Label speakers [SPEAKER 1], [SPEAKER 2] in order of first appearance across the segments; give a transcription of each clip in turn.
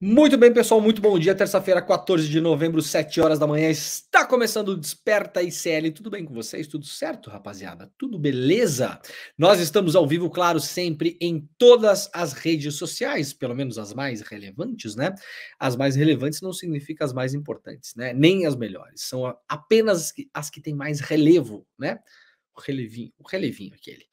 [SPEAKER 1] Muito bem, pessoal, muito bom dia. Terça-feira, 14 de novembro, 7 horas da manhã. Está começando o Desperta ICL. Tudo bem com vocês? Tudo certo, rapaziada? Tudo beleza? Nós estamos ao vivo, claro, sempre em todas as redes sociais, pelo menos as mais relevantes, né? As mais relevantes não significa as mais importantes, né? Nem as melhores. São apenas as que têm mais relevo, né? O relevinho aquele.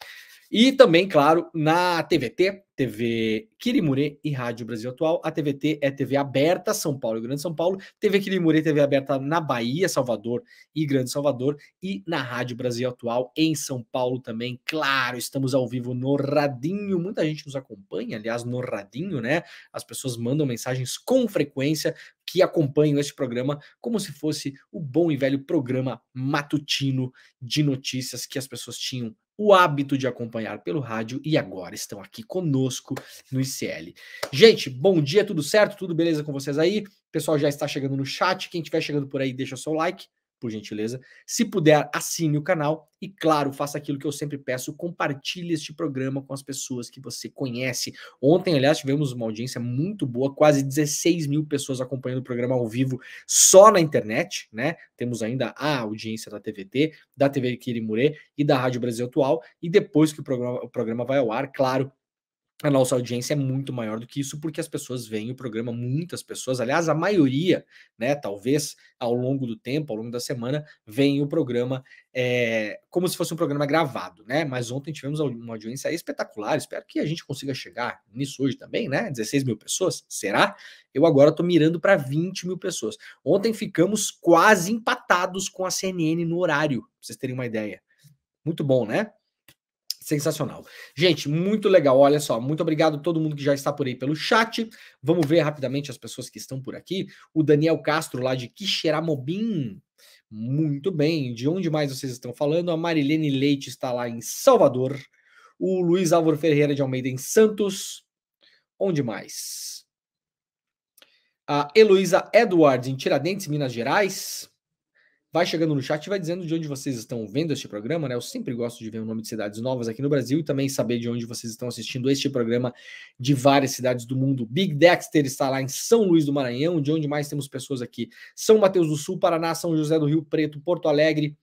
[SPEAKER 1] E também, claro, na TVT, TV Quirimurê e Rádio Brasil Atual. A TVT é TV aberta, São Paulo e Grande São Paulo. TV Quirimurê, TV aberta na Bahia, Salvador e Grande Salvador. E na Rádio Brasil Atual em São Paulo também. Claro, estamos ao vivo no Radinho. Muita gente nos acompanha, aliás, no Radinho, né? As pessoas mandam mensagens com frequência que acompanham este programa como se fosse o bom e velho programa matutino de notícias que as pessoas tinham o hábito de acompanhar pelo rádio e agora estão aqui conosco no ICL. Gente, bom dia, tudo certo? Tudo beleza com vocês aí? O pessoal já está chegando no chat. Quem estiver chegando por aí, deixa o seu like, por gentileza. Se puder, assine o canal e, claro, faça aquilo que eu sempre peço, compartilhe este programa com as pessoas que você conhece. Ontem, aliás, tivemos uma audiência muito boa, quase 16 mil pessoas acompanhando o programa ao vivo só na internet, né? Temos ainda a audiência da TVT, da TV Quirimurê e da Rádio Brasil Atual, e depois que o programa vai ao ar, claro, a nossa audiência é muito maior do que isso, porque as pessoas veem o programa, muitas pessoas, aliás, a maioria, né, talvez ao longo do tempo, ao longo da semana, veem o programa como se fosse um programa gravado, né, mas ontem tivemos uma audiência espetacular, espero que a gente consiga chegar nisso hoje também, né, 16 mil pessoas, será? Eu agora tô mirando para 20 mil pessoas. Ontem ficamos quase empatados com a CNN no horário, pra vocês terem uma ideia. Muito bom, né? Sensacional. Gente, muito legal. Olha só, muito obrigado a todo mundo que já está por aí pelo chat. Vamos ver rapidamente as pessoas que estão por aqui. O Daniel Castro, lá de Quixeramobim. Muito bem. De onde mais vocês estão falando? A Marilene Leite está lá em Salvador. O Luiz Álvaro Ferreira de Almeida em Santos. Onde mais? A Heloísa Edwards em Tiradentes, Minas Gerais. Vai chegando no chat e vai dizendo de onde vocês estão vendo este programa, né? Eu sempre gosto de ver o nome de cidades novas aqui no Brasil e também saber de onde vocês estão assistindo este programa de várias cidades do mundo. Big Dexter está lá em São Luís do Maranhão, de onde mais temos pessoas aqui? São Mateus do Sul, Paraná, São José do Rio Preto, Porto Alegre.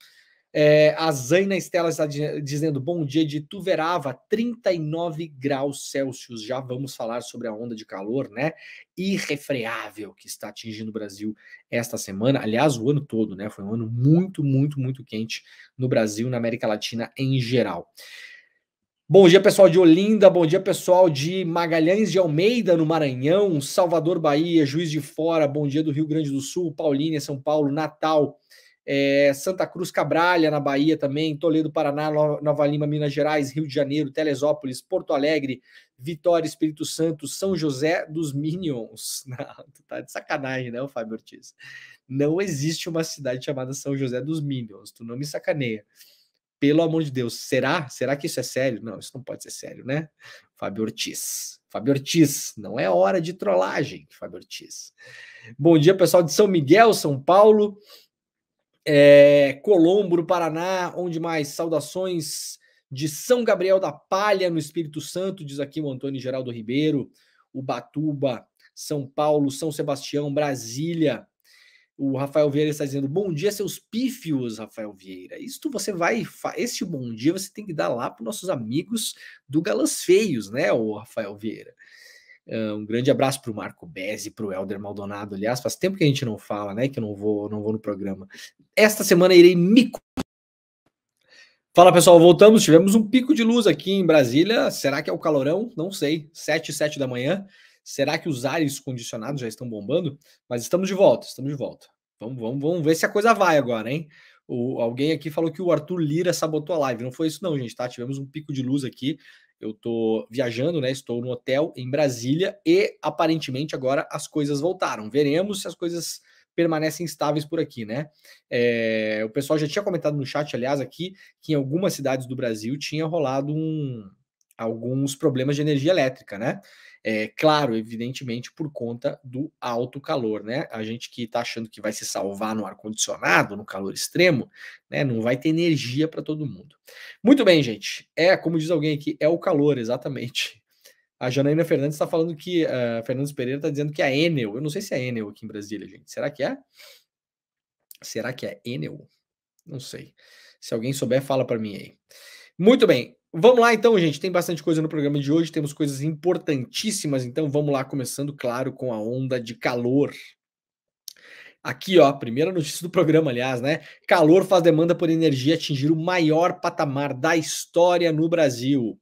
[SPEAKER 1] A Zaina Estela está dizendo bom dia de Tuverava, 39 graus Celsius. Já vamos falar sobre a onda de calor, né? Irrefreável que está atingindo o Brasil esta semana. Aliás, o ano todo, né? Foi um ano muito, muito, muito quente no Brasil, na América Latina em geral. Bom dia, pessoal de Olinda, bom dia, pessoal de Magalhães de Almeida, no Maranhão, Salvador, Bahia, Juiz de Fora, bom dia do Rio Grande do Sul, Paulínia, São Paulo, Natal, Santa Cruz Cabralha, na Bahia também, Toledo, Paraná, Nova Lima, Minas Gerais, Rio de Janeiro, Teresópolis, Porto Alegre, Vitória, Espírito Santo, São José dos Minions. Não, tu tá de sacanagem, né, Fábio Ortiz? Não existe uma cidade chamada São José dos Minions, tu não me sacaneia. Pelo amor de Deus, será? Será que isso é sério? Não, isso não pode ser sério, né? Fábio Ortiz. Fábio Ortiz, não é hora de trollagem, Fábio Ortiz. Bom dia, pessoal de São Miguel, São Paulo, Colombo, no Paraná, onde mais? Saudações de São Gabriel da Palha, no Espírito Santo, diz aqui o Antônio Geraldo Ribeiro, Ubatuba, São Paulo, São Sebastião, Brasília. O Rafael Vieira está dizendo, bom dia, seus pífios, Rafael Vieira. Este bom dia você tem que dar lá para os nossos amigos do Galãs Feios, né, o Rafael Vieira. Um grande abraço para o Marco Bezzi, para o Helder Maldonado. Aliás, faz tempo que a gente não fala, né, que eu não vou no programa. Esta semana irei me... Fala, pessoal, voltamos. Tivemos um pico de luz aqui em Brasília. Será que é o calorão? Não sei. 7 da manhã. Será que os ares condicionados já estão bombando? Mas estamos de volta, estamos de volta. Vamos ver se a coisa vai agora, hein? Alguém aqui falou que o Arthur Lira sabotou a live. Não foi isso não, gente, tá? Tivemos um pico de luz aqui. Eu tô viajando, né? Estou no hotel em Brasília e aparentemente agora as coisas voltaram. Veremos se as coisas permanecem estáveis por aqui, né? O pessoal já tinha comentado no chat, aliás, aqui, que em algumas cidades do Brasil tinha rolado alguns problemas de energia elétrica, né? Claro, evidentemente, por conta do alto calor, né? A gente que está achando que vai se salvar no ar-condicionado, no calor extremo, né? Não vai ter energia para todo mundo. Muito bem, gente. Como diz alguém aqui, é o calor, exatamente. A Janaína Fernandes está falando que Fernandes Pereira está dizendo que é a Enel. Eu não sei se é Enel aqui em Brasília, gente. Será que é? Será que é Enel? Não sei. Se alguém souber, fala para mim aí. Muito bem. Vamos lá então, gente. Tem bastante coisa no programa de hoje. Temos coisas importantíssimas. Então vamos lá, começando, claro, com a onda de calor. Aqui, ó, primeira notícia do programa, aliás, né? Calor faz demanda por energia atingir o maior patamar da história no Brasil.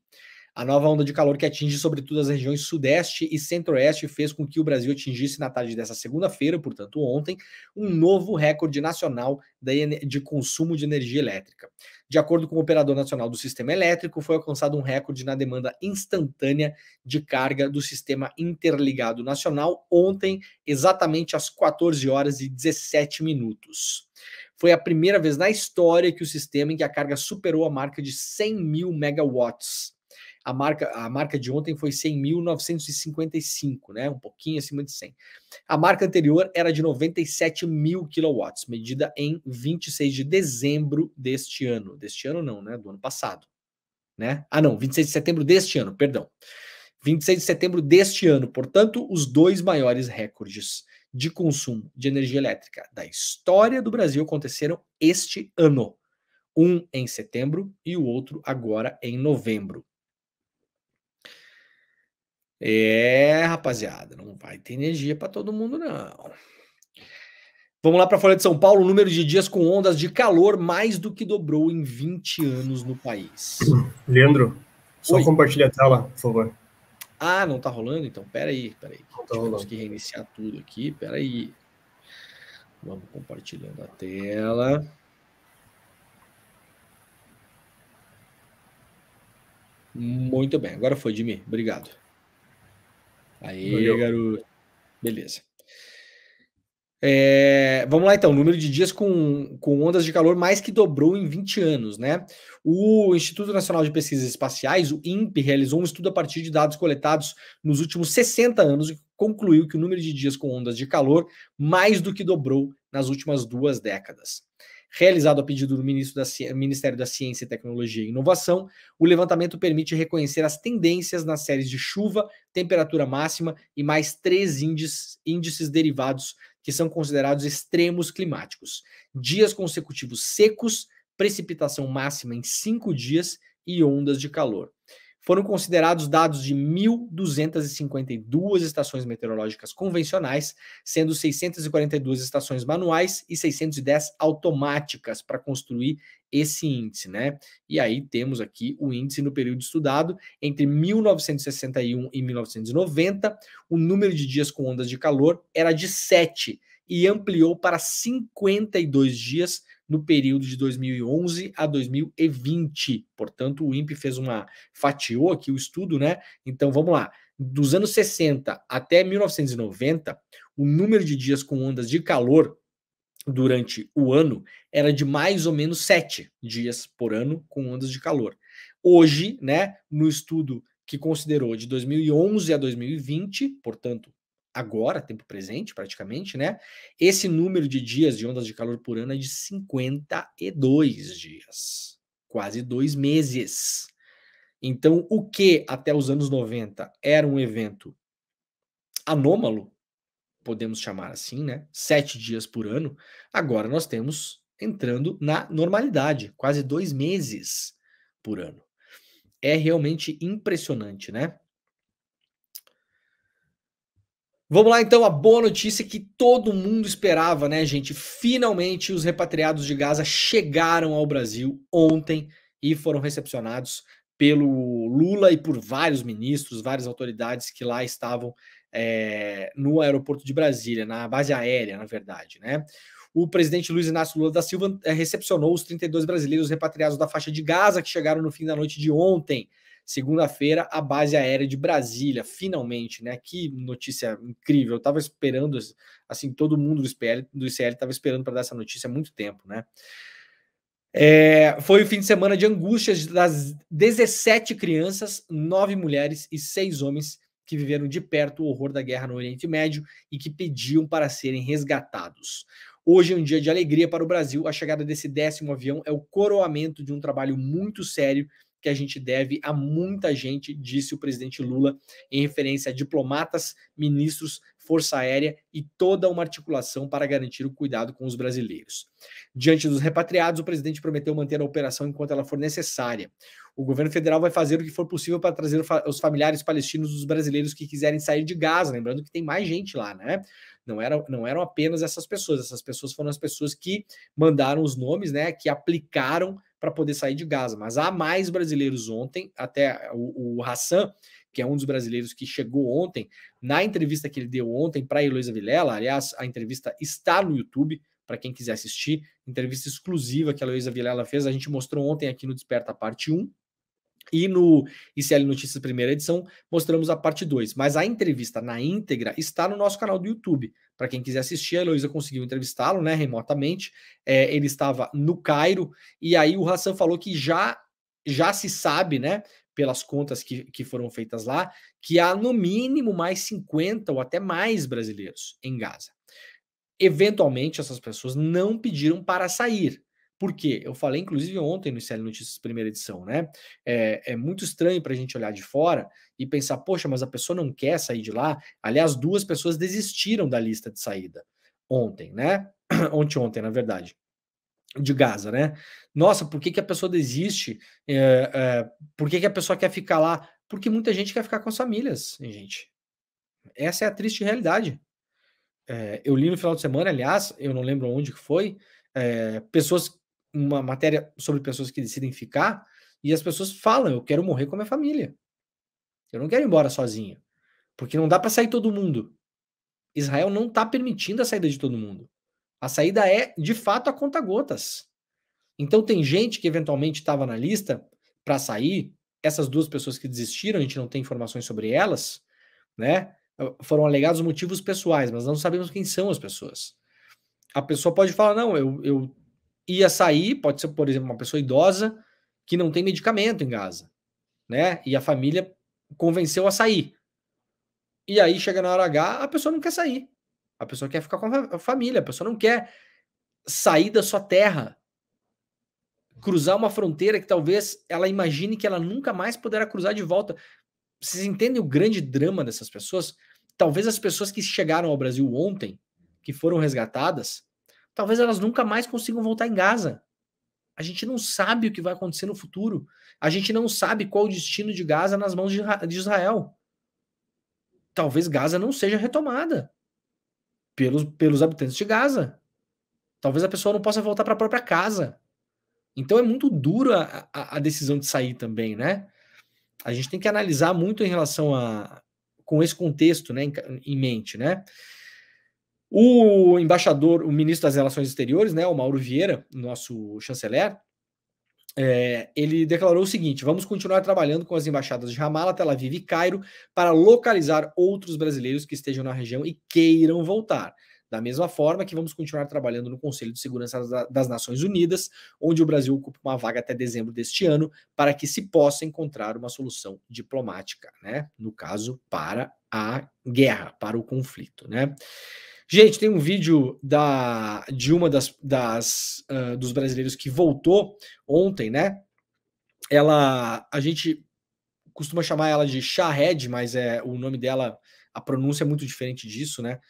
[SPEAKER 1] A nova onda de calor que atinge sobretudo as regiões sudeste e centro-oeste fez com que o Brasil atingisse na tarde dessa segunda-feira, portanto ontem, um novo recorde nacional de consumo de energia elétrica. De acordo com o Operador Nacional do Sistema Elétrico, foi alcançado um recorde na demanda instantânea de carga do Sistema Interligado Nacional ontem, exatamente às 14 horas e 17 minutos. Foi a primeira vez na história que o sistema em que a carga superou a marca de 100 mil megawatts. A marca de ontem foi 100.955, né? Um pouquinho acima de 100. A marca anterior era de 97 mil quilowatts, medida em 26 de dezembro deste ano. Deste ano não, né? Do ano passado. Né? Ah, não, 26 de setembro deste ano, perdão. 26 de setembro deste ano. Portanto, os dois maiores recordes de consumo de energia elétrica da história do Brasil aconteceram este ano. Um em setembro e o outro agora em novembro. Rapaziada, não vai ter energia para todo mundo, não. Vamos lá para a Folha de São Paulo. O número de dias com ondas de calor mais do que dobrou em 20 anos no país.
[SPEAKER 2] Leandro, só compartilha a tela, por favor.
[SPEAKER 1] Ah, não tá rolando? Então, peraí.
[SPEAKER 2] Não tá rolando.
[SPEAKER 1] Que reiniciar tudo aqui, peraí. Vamos compartilhando a tela. Muito bem, agora foi, Jimmy. Obrigado. Aí, valeu, garoto. Beleza. Vamos lá então, o número de dias com ondas de calor mais que dobrou em 20 anos, né? O Instituto Nacional de Pesquisas Espaciais, o INPE, realizou um estudo a partir de dados coletados nos últimos 60 anos e concluiu que o número de dias com ondas de calor mais do que dobrou nas últimas 2 décadas. Realizado a pedido do Ministério da Ciência, Tecnologia e Inovação, o levantamento permite reconhecer as tendências nas séries de chuva, temperatura máxima e mais 3 índices derivados que são considerados extremos climáticos: dias consecutivos secos, precipitação máxima em 5 dias e ondas de calor. Foram considerados dados de 1.252 estações meteorológicas convencionais, sendo 642 estações manuais e 610 automáticas para construir esse índice, né? E aí temos aqui o índice no período estudado. Entre 1961 e 1990, o número de dias com ondas de calor era de 7 e ampliou para 52 dias no período de 2011 a 2020. Portanto, o INPE fatiou aqui o estudo, né? Então, vamos lá. Dos anos 60 até 1990, o número de dias com ondas de calor durante o ano era de mais ou menos 7 dias por ano com ondas de calor. Hoje, né, no estudo que considerou de 2011 a 2020, portanto, agora, tempo presente praticamente, né? Esse número de dias de ondas de calor por ano é de 52 dias. Quase 2 meses. Então, o que até os anos 90 era um evento anômalo, podemos chamar assim, né? 7 dias por ano, agora nós temos entrando na normalidade, quase 2 meses por ano. É realmente impressionante, né? Vamos lá, então, a boa notícia que todo mundo esperava, né, gente? Finalmente, os repatriados de Gaza chegaram ao Brasil ontem e foram recepcionados pelo Lula e por vários ministros, várias autoridades que lá estavam no aeroporto de Brasília, na base aérea, na verdade, né? O presidente Luiz Inácio Lula da Silva recepcionou os 32 brasileiros repatriados da faixa de Gaza que chegaram no fim da noite de ontem, segunda-feira, a base aérea de Brasília, finalmente, né? Que notícia incrível. Eu tava esperando, assim, todo mundo do ICL estava esperando para dar essa notícia há muito tempo, né? Foi o fim de semana de angústias das 17 crianças, 9 mulheres e 6 homens que viveram de perto o horror da guerra no Oriente Médio e que pediam para serem resgatados. Hoje é um dia de alegria para o Brasil. A chegada desse 10º avião é o coroamento de um trabalho muito sério que a gente deve a muita gente, disse o presidente Lula, em referência a diplomatas, ministros, Força Aérea e toda uma articulação para garantir o cuidado com os brasileiros. Diante dos repatriados, o presidente prometeu manter a operação enquanto ela for necessária. O governo federal vai fazer o que for possível para trazer os familiares palestinos dos brasileiros que quiserem sair de Gaza, lembrando que tem mais gente lá, né? Não eram apenas essas pessoas foram as pessoas que mandaram os nomes, né, que aplicaram para poder sair de Gaza, mas há mais brasileiros ontem, até o Hassan, que é um dos brasileiros que chegou ontem, na entrevista que ele deu ontem para a Heloísa Vilela, aliás, a entrevista está no YouTube, para quem quiser assistir, entrevista exclusiva que a Heloísa Vilela fez, a gente mostrou ontem aqui no Desperta parte 1, e no ICL Notícias primeira edição, mostramos a parte 2. Mas a entrevista na íntegra está no nosso canal do YouTube. Para quem quiser assistir, a Heloísa conseguiu entrevistá-lo, né, remotamente. Ele estava no Cairo, e aí o Hassan falou que já se sabe, né, pelas contas que foram feitas lá, que há no mínimo mais 50 ou até mais brasileiros em Gaza. Eventualmente, essas pessoas não pediram para sair. Por quê? Eu falei, inclusive, ontem no ICL Notícias primeira edição, né? É muito estranho para a gente olhar de fora e pensar, poxa, mas a pessoa não quer sair de lá. Aliás, 2 pessoas desistiram da lista de saída ontem, né? Ontem, na verdade, de Gaza, né? Nossa, por que a pessoa desiste? Por que a pessoa quer ficar lá? Porque muita gente quer ficar com as famílias, gente. Essa é a triste realidade. Eu li no final de semana, aliás, eu não lembro onde que foi, uma matéria sobre pessoas que decidem ficar, e as pessoas falam, eu quero morrer com a minha família. Eu não quero ir embora sozinho. Porque não dá para sair todo mundo. Israel não está permitindo a saída de todo mundo. A saída é, de fato, a conta-gotas. Então tem gente que eventualmente estava na lista para sair, essas 2 pessoas que desistiram, a gente não tem informações sobre elas, né? Foram alegados motivos pessoais, mas não sabemos quem são as pessoas. A pessoa pode falar, não, eu ia sair, pode ser, por exemplo, uma pessoa idosa que não tem medicamento em Gaza, né? E a família convenceu a sair. E aí chega na hora H, a pessoa não quer sair. A pessoa quer ficar com a família, a pessoa não quer sair da sua terra, cruzar uma fronteira que talvez ela imagine que ela nunca mais poderá cruzar de volta. Vocês entendem o grande drama dessas pessoas? Talvez as pessoas que chegaram ao Brasil ontem, que foram resgatadas, talvez elas nunca mais consigam voltar em Gaza. A gente não sabe o que vai acontecer no futuro. A gente não sabe qual o destino de Gaza nas mãos de Israel. Talvez Gaza não seja retomada pelos habitantes de Gaza. Talvez a pessoa não possa voltar para a própria casa. Então é muito dura a decisão de sair também, né? A gente tem que analisar muito em relação com esse contexto, né, em mente, né? O embaixador, o ministro das Relações Exteriores, né, o Mauro Vieira, nosso chanceler, ele declarou o seguinte: vamos continuar trabalhando com as embaixadas de Ramallah, Tel Aviv e Cairo para localizar outros brasileiros que estejam na região e queiram voltar. Da mesma forma que vamos continuar trabalhando no Conselho de Segurança das Nações Unidas, onde o Brasil ocupa uma vaga até dezembro deste ano, para que se possa encontrar uma solução diplomática, né? No caso, para a guerra, para o conflito, né? Gente, tem um vídeo de uma dos brasileiros que voltou ontem, né? A gente costuma chamar ela de Shahed, mas o nome dela, a pronúncia é muito diferente disso, né?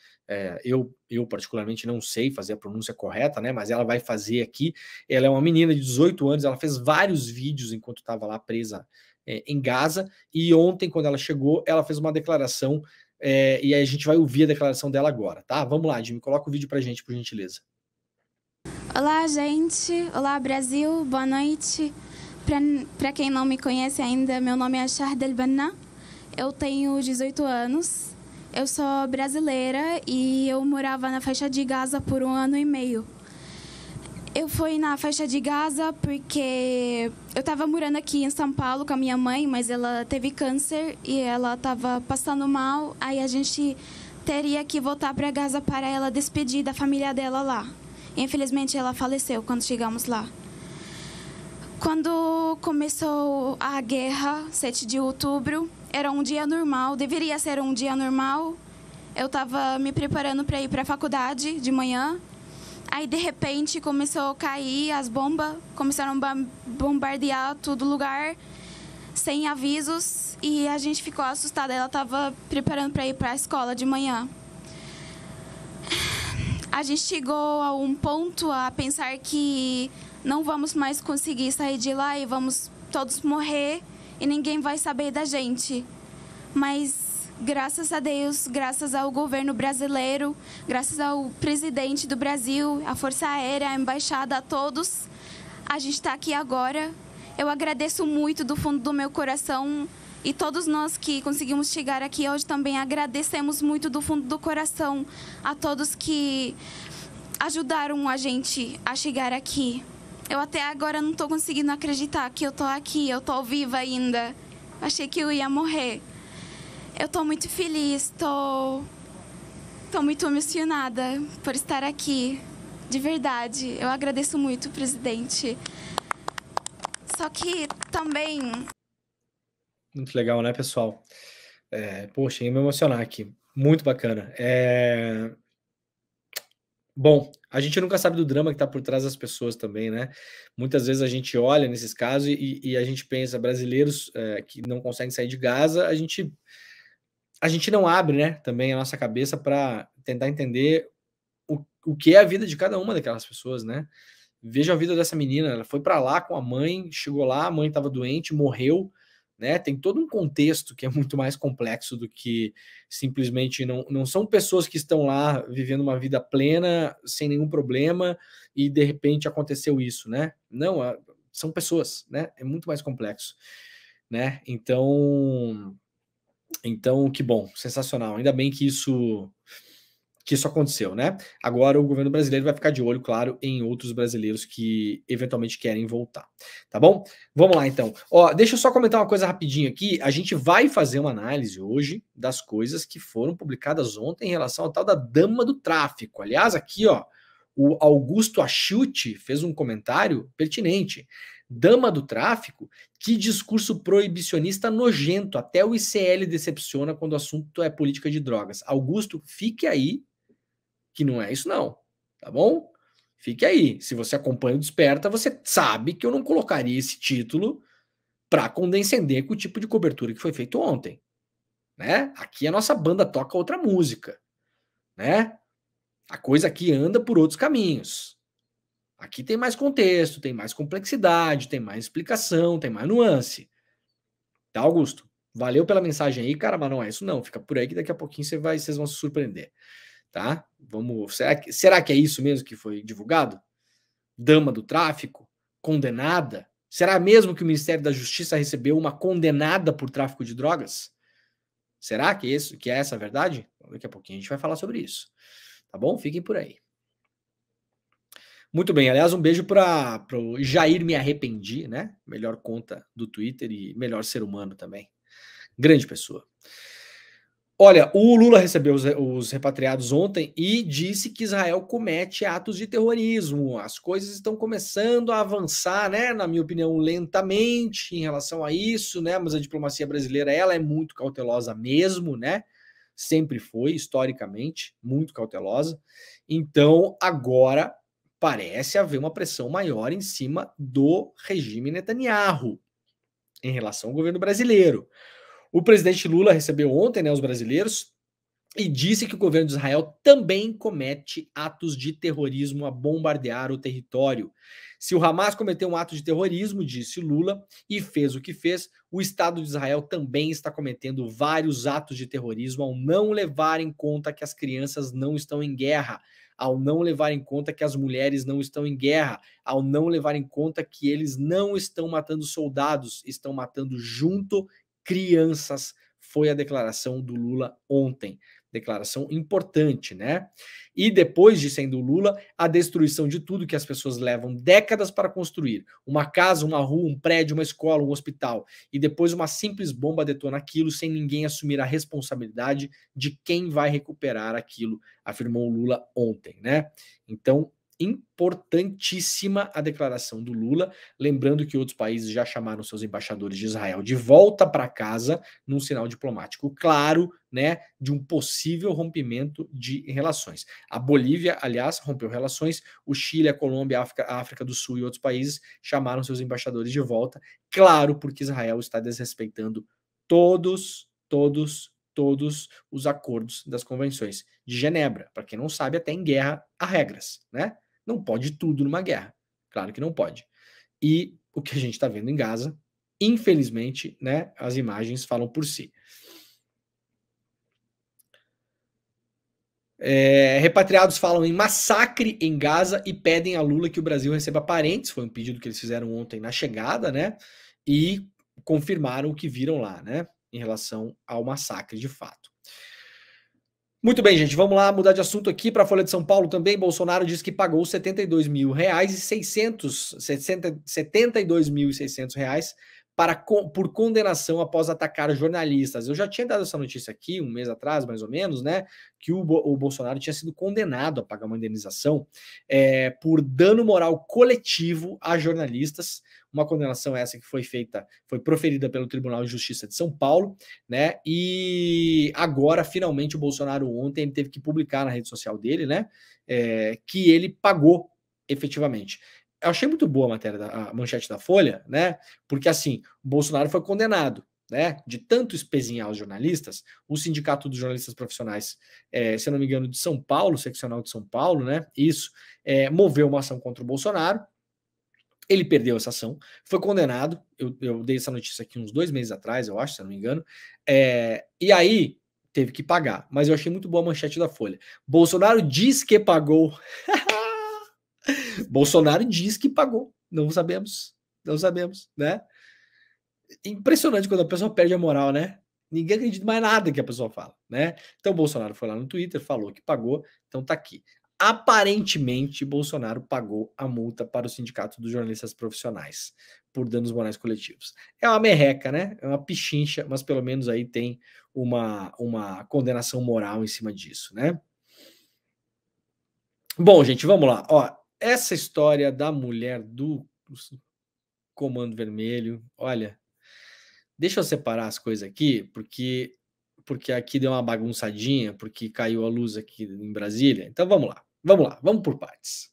[SPEAKER 1] Eu particularmente não sei fazer a pronúncia correta, né? Mas ela vai fazer aqui. Ela é uma menina de 18 anos, ela fez vários vídeos enquanto estava lá presa em Gaza, e ontem, quando ela chegou, ela fez uma declaração, e aí a gente vai ouvir a declaração dela agora, tá? Vamos lá, Jimmy, coloca o vídeo pra gente, por gentileza.
[SPEAKER 3] Olá, gente. Olá, Brasil. Boa noite. Para quem não me conhece ainda, meu nome é Shahed El-Banna. Eu tenho 18 anos. Eu sou brasileira e eu morava na faixa de Gaza por 1 ano e meio. Eu fui na faixa de Gaza porque eu estava morando aqui em São Paulo com a minha mãe, mas ela teve câncer e ela estava passando mal. Aí a gente teria que voltar para Gaza para ela despedir da família dela lá. Infelizmente, ela faleceu quando chegamos lá. Quando começou a guerra, 7 de outubro, era um dia normal, deveria ser um dia normal. Eu estava me preparando para ir para a faculdade de manhã. Aí, de repente, começou a cair as bombas, começaram a bombardear todo lugar. sem avisos, e a gente ficou assustada. Ela estava preparando para ir para a escola de manhã. A gente chegou a um ponto a pensar que não vamos mais conseguir sair de lá e vamos todos morrer e ninguém vai saber da gente. Mas graças a Deus, graças ao governo brasileiro, graças ao presidente do Brasil, a Força Aérea, a embaixada, a todos, a gente está aqui agora. Eu agradeço muito do fundo do meu coração, e todos nós que conseguimos chegar aqui hoje também agradecemos muito do fundo do coração a todos que ajudaram a gente a chegar aqui. Eu até agora não estou conseguindo acreditar que eu estou aqui, eu estou viva ainda. Achei que eu ia morrer. Eu estou muito feliz, estou muito emocionada por estar aqui. De verdade, eu agradeço muito, presidente. Só que também...
[SPEAKER 1] Muito legal, né, pessoal? Poxa, ia me emocionar aqui. Muito bacana. Bom, a gente nunca sabe do drama que está por trás das pessoas também, né? Muitas vezes a gente olha nesses casos e a gente pensa, brasileiros que não conseguem sair de Gaza, a gente não abre, né, também a nossa cabeça para tentar entender o que é a vida de cada uma daquelas pessoas, né? Veja a vida dessa menina, ela foi para lá com a mãe, chegou lá, a mãe estava doente, morreu, né? Tem todo um contexto que é muito mais complexo do que simplesmente não são pessoas que estão lá vivendo uma vida plena, sem nenhum problema, e de repente aconteceu isso, né? Não, são pessoas, né? É muito mais complexo, né? Então, que bom, sensacional. Ainda bem que isso aconteceu, né? Agora o governo brasileiro vai ficar de olho, claro, em outros brasileiros que eventualmente querem voltar, tá bom? Vamos lá, então. Ó, deixa eu só comentar uma coisa rapidinho aqui. A gente vai fazer uma análise hoje das coisas que foram publicadas ontem em relação ao tal da dama do tráfico. Aliás, aqui, ó, o Augusto Achuti fez um comentário pertinente. Dama do tráfico, que discurso proibicionista nojento. Até o ICL decepciona quando o assunto é política de drogas. Augusto, fique aí, que não é isso não, tá bom? Fique aí. Se você acompanha o Desperta, você sabe que eu não colocaria esse título para condescender com o tipo de cobertura que foi feito ontem, né? Aqui a nossa banda toca outra música, né? A coisa aqui anda por outros caminhos. Aqui tem mais contexto, tem mais complexidade, tem mais explicação, tem mais nuance. Tá, Augusto? Valeu pela mensagem aí, cara, mas não é isso não. Fica por aí que daqui a pouquinho vocês vão se surpreender. Tá? Vamos. Será que é isso mesmo que foi divulgado? Dama do tráfico? Condenada? Será mesmo que o Ministério da Justiça recebeu uma condenada por tráfico de drogas? Será que é essa a verdade? Daqui a pouquinho a gente vai falar sobre isso. Tá bom? Fiquem por aí. Muito bem, aliás, um beijo para o Jair Me Arrependi, né? Melhor conta do Twitter e melhor ser humano também. Grande pessoa. Olha, o Lula recebeu os repatriados ontem e disse que Israel comete atos de terrorismo. As coisas estão começando a avançar, né? Na minha opinião, lentamente em relação a isso, né? Mas a diplomacia brasileira, ela é muito cautelosa mesmo, né? Sempre foi, historicamente, muito cautelosa. Então, agora parece haver uma pressão maior em cima do regime Netanyahu em relação ao governo brasileiro. O presidente Lula recebeu ontem, né, os brasileiros e disse que o governo de Israel também comete atos de terrorismo a bombardear o território. Se o Hamas cometeu um ato de terrorismo, disse Lula, e fez o que fez, o Estado de Israel também está cometendo vários atos de terrorismo ao não levar em conta que as crianças não estão em guerra, ao não levar em conta que as mulheres não estão em guerra, ao não levar em conta que eles não estão matando soldados, estão matando junto crianças. Foi a declaração do Lula ontem. Declaração importante, né? E depois de sendo Lula, a destruição de tudo que as pessoas levam décadas para construir. Uma casa, uma rua, um prédio, uma escola, um hospital. E depois uma simples bomba detona aquilo sem ninguém assumir a responsabilidade de quem vai recuperar aquilo, afirmou o Lula ontem, né? Então, Importantíssima a declaração do Lula, lembrando que outros países já chamaram seus embaixadores de Israel de volta para casa, num sinal diplomático claro, né, de um possível rompimento de relações. A Bolívia, aliás, rompeu relações, o Chile, a Colômbia, a África do Sul e outros países chamaram seus embaixadores de volta, claro, porque Israel está desrespeitando todos os acordos das convenções de Genebra. Para quem não sabe, até em guerra há regras, né? Não pode tudo numa guerra. Claro que não pode. E o que a gente está vendo em Gaza, infelizmente, né, as imagens falam por si. Repatriados falam em massacre em Gaza e pedem a Lula que o Brasil receba parentes. Foi um pedido que eles fizeram ontem na chegada, né? E confirmaram o que viram lá, né? Em relação ao massacre de fato. Muito bem, gente, vamos lá mudar de assunto aqui para a Folha de São Paulo também. Bolsonaro diz que pagou R$ 72.600 por condenação após atacar jornalistas. Eu já tinha dado essa notícia aqui, um mês atrás, mais ou menos, né? Que o Bolsonaro tinha sido condenado a pagar uma indenização por dano moral coletivo a jornalistas. Uma condenação essa que foi proferida pelo Tribunal de Justiça de São Paulo, né? E agora, finalmente, o Bolsonaro ontem ele teve que publicar na rede social dele, né? Que ele pagou efetivamente. Eu achei muito boa a matéria, a manchete da Folha, né? Porque assim, o Bolsonaro foi condenado, né? De tanto espezinhar os jornalistas, o Sindicato dos Jornalistas Profissionais, se eu não me engano, de São Paulo, seccional de São Paulo, né? Isso, moveu uma ação contra o Bolsonaro. Ele perdeu essa ação, foi condenado. Eu dei essa notícia aqui uns 2 meses atrás, eu acho, se eu não me engano. E aí teve que pagar. Mas eu achei muito boa a manchete da Folha. Bolsonaro diz que pagou. Bolsonaro diz que pagou. Não sabemos, né? Impressionante quando a pessoa perde a moral, né? Ninguém acredita mais nada que a pessoa fala, né? Então o Bolsonaro foi lá no Twitter, falou que pagou, então tá aqui. Aparentemente, Bolsonaro pagou a multa para o Sindicato dos Jornalistas Profissionais por danos morais coletivos. É uma merreca, né? É uma pichincha, mas pelo menos aí tem uma condenação moral em cima disso, né? Bom, gente, vamos lá. Ó, essa história da mulher do Comando Vermelho, olha, deixa eu separar as coisas aqui, porque aqui deu uma bagunçadinha, porque caiu a luz aqui em Brasília. Então vamos lá, vamos por partes.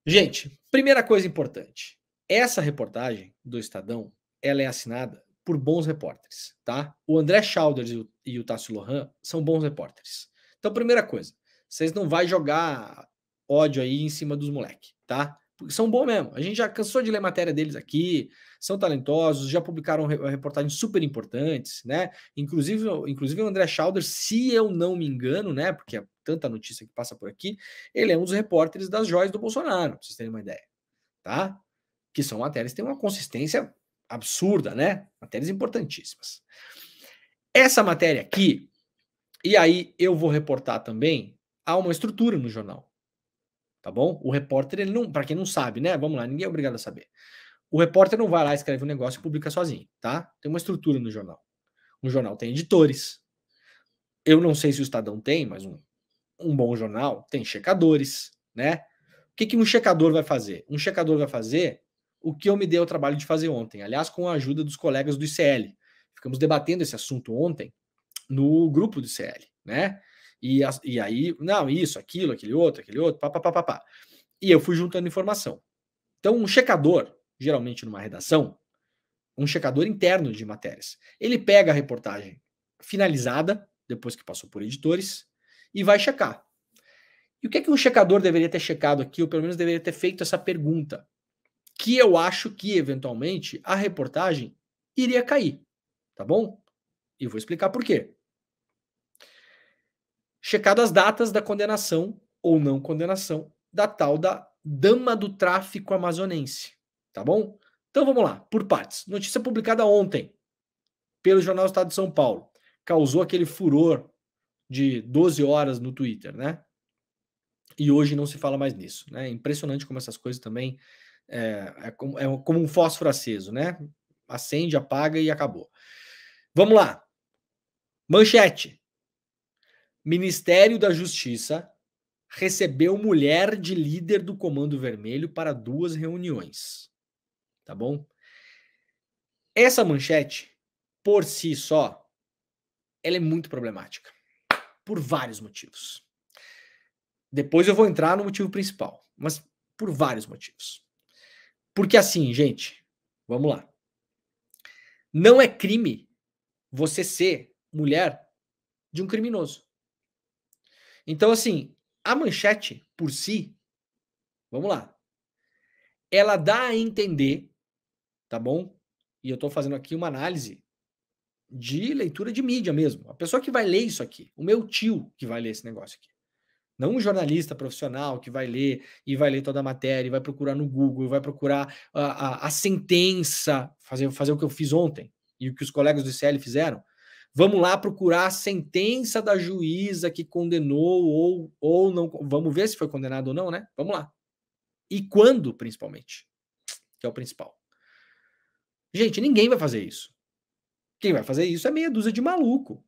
[SPEAKER 1] Gente, primeira coisa importante, essa reportagem do Estadão, ela é assinada por bons repórteres, tá? O André Schauders e o Tássio Lohan são bons repórteres. Então, primeira coisa, vocês não vão jogar ódio aí em cima dos moleques, tá? Porque são bons mesmo. A gente já cansou de ler matéria deles aqui, são talentosos, já publicaram reportagens super importantes, né? Inclusive o André Schauders, se eu não me engano, né? Porque é tanta notícia que passa por aqui, ele é um dos repórteres das joias do Bolsonaro, pra vocês terem uma ideia, tá? Que são matérias que têm uma consistência absurda, né? Matérias importantíssimas. Essa matéria aqui, e aí eu vou reportar também, há uma estrutura no jornal. Tá bom? O repórter, ele não, para quem não sabe, né? Vamos lá, ninguém é obrigado a saber. O repórter não vai lá, escreve um negócio e publica sozinho, tá? Tem uma estrutura no jornal. Um jornal tem editores. Eu não sei se o Estadão tem, mas um bom jornal tem checadores, né? O que um checador vai fazer? Um checador vai fazer o que eu me dei o trabalho de fazer ontem, aliás, com a ajuda dos colegas do ICL. Ficamos debatendo esse assunto ontem no grupo do ICL, né? E aí, não, isso, aquilo, aquele outro, pá. E eu fui juntando informação. Então, um checador, geralmente numa redação, um checador interno de matérias, ele pega a reportagem finalizada, depois que passou por editores, e vai checar. E o que um checador deveria ter checado aqui, ou pelo menos deveria ter feito essa pergunta? Que eu acho que, eventualmente, a reportagem iria cair, tá bom? E vou explicar por quê. Checado as datas da condenação ou não condenação da tal da dama do tráfico amazonense, tá bom? Então vamos lá, por partes. Notícia publicada ontem pelo Jornal Estado de São Paulo. Causou aquele furor de 12 horas no Twitter, né? E hoje não se fala mais nisso, né? Impressionante como essas coisas também é como um fósforo aceso, né? Acende, apaga e acabou. Vamos lá. Manchete. Ministério da Justiça recebeu mulher de líder do Comando Vermelho para 2 reuniões. Tá bom? Essa manchete, por si só, ela é muito problemática. Por vários motivos. Depois eu vou entrar no motivo principal, mas por vários motivos. Porque assim, gente, vamos lá. Não é crime você ser mulher de um criminoso. Então, assim, a manchete por si, vamos lá, ela dá a entender, tá bom? E eu tô fazendo aqui uma análise de leitura de mídia mesmo. A pessoa que vai ler isso aqui, o meu tio que vai ler esse negócio aqui. Não um jornalista profissional que vai ler e vai ler toda a matéria, e vai procurar no Google, vai procurar a sentença, fazer o que eu fiz ontem e o que os colegas do ICL fizeram. Vamos lá procurar a sentença da juíza que condenou ou não. Vamos ver se foi condenado ou não, né? Vamos lá. E quando, principalmente, que é o principal. Gente, ninguém vai fazer isso. Quem vai fazer isso é meia dúzia de maluco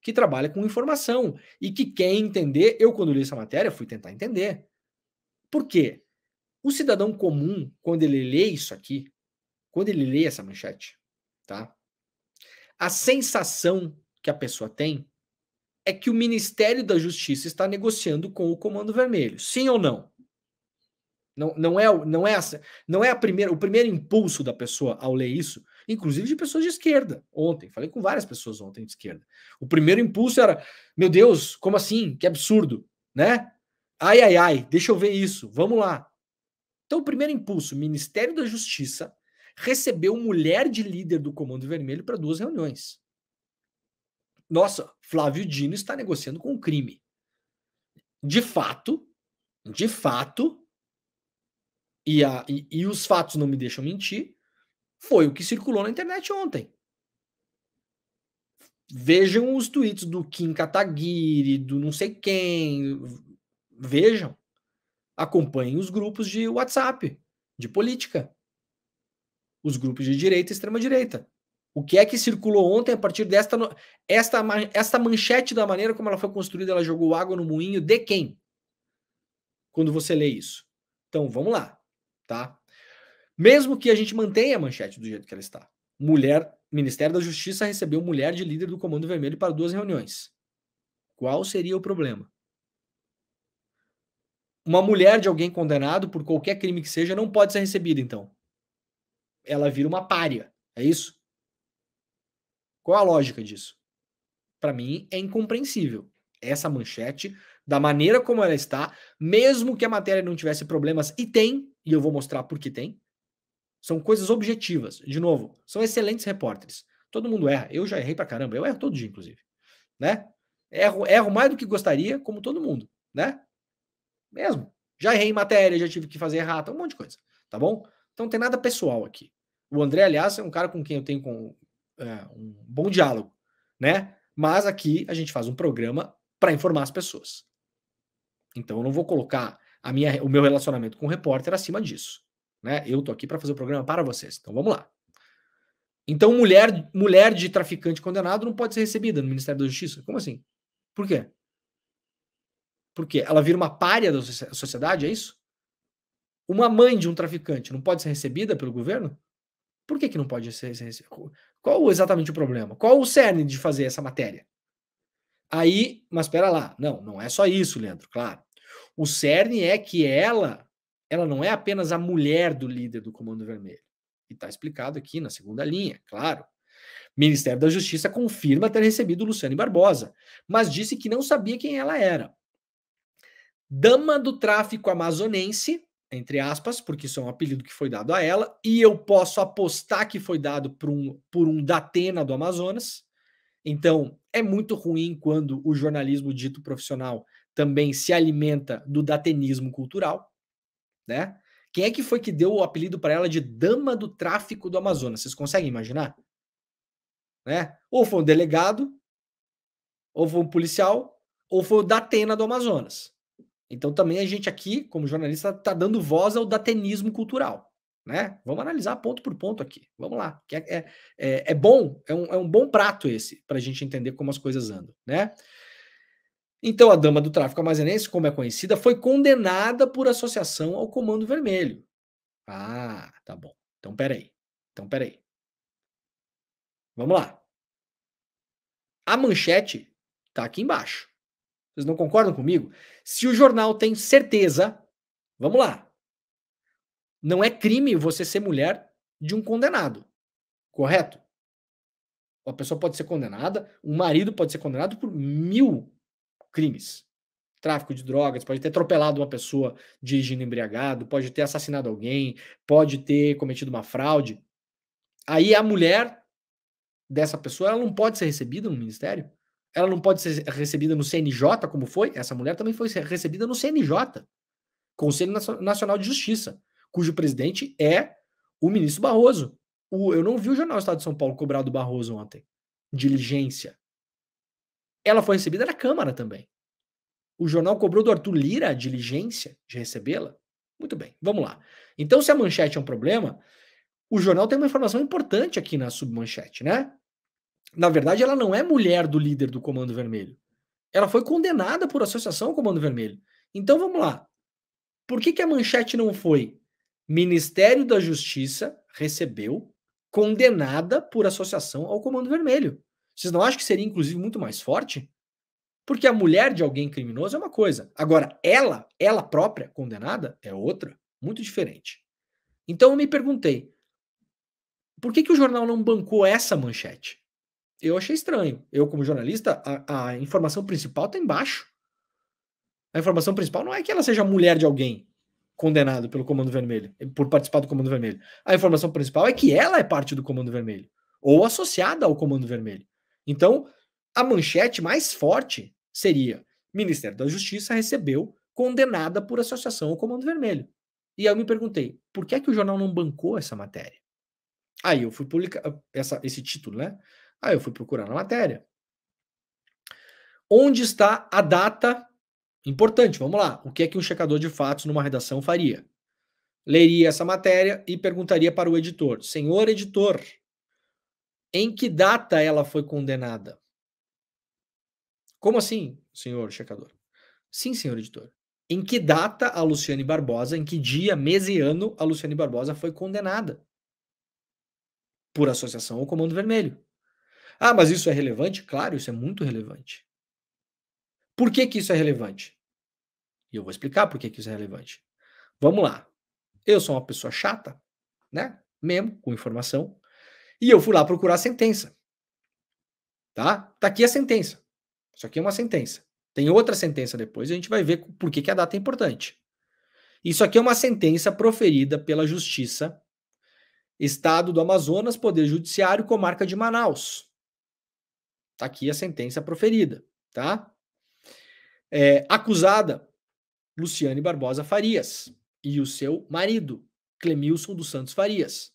[SPEAKER 1] que trabalha com informação e que quer entender. Eu, quando li essa matéria, fui tentar entender. Por quê? O cidadão comum, quando ele lê isso aqui, quando ele lê essa manchete, tá? A sensação que a pessoa tem é que o Ministério da Justiça está negociando com o Comando Vermelho. Sim ou não? Não é o primeiro impulso da pessoa ao ler isso, inclusive de pessoas de esquerda. Ontem, falei com várias pessoas ontem de esquerda. O primeiro impulso era, meu Deus, como assim? Que absurdo, né? Ai, deixa eu ver isso, vamos lá. Então, o primeiro impulso, Ministério da Justiça recebeu mulher de líder do Comando Vermelho para 2 reuniões. Nossa, Flávio Dino está negociando com o crime. De fato, e os fatos não me deixam mentir, foi o que circulou na internet ontem. Vejam os tweets do Kim Kataguiri, do não sei quem. Vejam. Acompanhem os grupos de WhatsApp, de política. Os grupos de direita e extrema-direita. O que é que circulou ontem a partir esta manchete, da maneira como ela foi construída, ela jogou água no moinho de quem? Quando você lê isso. Então, vamos lá, tá? Mesmo que a gente mantenha a manchete do jeito que ela está. Ministério da Justiça recebeu mulher de líder do Comando Vermelho para 2 reuniões. Qual seria o problema? Uma mulher de alguém condenado por qualquer crime que seja não pode ser recebida, então. Ela vira uma pária, é isso? Qual a lógica disso? Para mim, é incompreensível. Essa manchete, da maneira como ela está, mesmo que a matéria não tivesse problemas, e tem, e eu vou mostrar por que tem, são coisas objetivas. De novo, são excelentes repórteres. Todo mundo erra. Eu já errei pra caramba. Eu erro todo dia, inclusive. Né? Erro mais do que gostaria, como todo mundo. Né? Mesmo. Já errei em matéria, já tive que fazer errata, um monte de coisa. Tá bom? Então não tem nada pessoal aqui. O André, aliás, é um cara com quem eu tenho um bom diálogo. Né? Mas aqui a gente faz um programa para informar as pessoas. Então eu não vou colocar o meu relacionamento com o repórter acima disso. Né? Eu tô aqui para fazer o programa para vocês. Então vamos lá. Então mulher de traficante condenado não pode ser recebida no Ministério da Justiça? Como assim? Por quê? Porque ela vira uma pária da sociedade, é isso? Uma mãe de um traficante não pode ser recebida pelo governo? Por que não pode ser recebida? Qual exatamente o problema? Qual o cerne de fazer essa matéria? Aí, mas espera lá. Não é só isso, Leandro, claro. O cerne é que ela não é apenas a mulher do líder do Comando Vermelho. E está explicado aqui na segunda linha, claro. Ministério da Justiça confirma ter recebido Luciane Barbosa, mas disse que não sabia quem ela era. Dama do tráfico amazonense, entre aspas, porque isso é um apelido que foi dado a ela, e eu posso apostar que foi dado por um Datena do Amazonas. Então, é muito ruim quando o jornalismo dito profissional também se alimenta do datenismo cultural, né? Quem é que foi que deu o apelido para ela de Dama do Tráfico do Amazonas? Vocês conseguem imaginar? Né? Ou foi um delegado, ou foi um policial, ou foi o Datena do Amazonas. Então também a gente aqui, como jornalista, está dando voz ao datenismo cultural. Né? Vamos analisar ponto por ponto aqui. Vamos lá. É bom, é um bom prato esse, para a gente entender como as coisas andam. Né? Então a dama do tráfico amazonense, como é conhecida, foi condenada por associação ao Comando Vermelho. Ah, tá bom. Então peraí. Vamos lá. A manchete tá aqui embaixo. Vocês não concordam comigo? Se o jornal tem certeza, vamos lá. Não é crime você ser mulher de um condenado, correto? A pessoa pode ser condenada, o marido pode ser condenado por 1000 crimes. Tráfico de drogas, pode ter atropelado uma pessoa dirigindo embriagado, pode ter assassinado alguém, pode ter cometido uma fraude. Aí a mulher dessa pessoa, ela não pode ser recebida no ministério? Ela não pode ser recebida no CNJ, como foi? Essa mulher também foi recebida no CNJ, Conselho Nacional de Justiça, cujo presidente é o ministro Barroso. Eu não vi o jornal Estado de São Paulo cobrar do Barroso ontem. Diligência. Ela foi recebida na Câmara também. O jornal cobrou do Arthur Lira a diligência de recebê-la? Muito bem, vamos lá. Então, se a manchete é um problema, o jornal tem uma informação importante aqui na submanchete, né? Na verdade, ela não é mulher do líder do Comando Vermelho. Ela foi condenada por associação ao Comando Vermelho. Então, vamos lá. Por que a manchete não foi? Ministério da Justiça recebeu condenada por associação ao Comando Vermelho. Vocês não acham que seria, inclusive, muito mais forte? Porque a mulher de alguém criminoso é uma coisa. Agora, ela própria condenada, é outra, muito diferente. Então eu me perguntei, por que o jornal não bancou essa manchete? Eu achei estranho. Eu, como jornalista, a informação principal está embaixo. A informação principal não é que ela seja mulher de alguém condenado pelo Comando Vermelho, por participar do Comando Vermelho. A informação principal é que ela é parte do Comando Vermelho, ou associada ao Comando Vermelho. Então, a manchete mais forte seria: Ministério da Justiça recebeu condenada por associação ao Comando Vermelho. E aí eu me perguntei, por que o jornal não bancou essa matéria? Aí eu fui publicar esse título, né? Aí eu fui procurar na matéria. Onde está a data? Importante, vamos lá. O que é que um checador de fatos numa redação faria? Leria essa matéria e perguntaria para o editor: senhor editor, em que data ela foi condenada? Como assim, senhor checador? Sim, senhor editor. Em que data a Luciane Barbosa, em que dia, mês e ano a Luciane Barbosa foi condenada? Por associação ao Comando Vermelho. Ah, mas isso é relevante? Claro, isso é muito relevante. Por que isso é relevante? E eu vou explicar por que isso é relevante. Vamos lá. Eu sou uma pessoa chata, né? Mesmo, com informação. E eu fui lá procurar a sentença. Tá? Tá aqui a sentença. Isso aqui é uma sentença. Tem outra sentença depois e a gente vai ver por que a data é importante. Isso aqui é uma sentença proferida pela Justiça, Estado do Amazonas, Poder Judiciário, Comarca de Manaus. Tá aqui a sentença proferida, tá? Acusada, Luciane Barbosa Farias e o seu marido, Clemilson dos Santos Farias,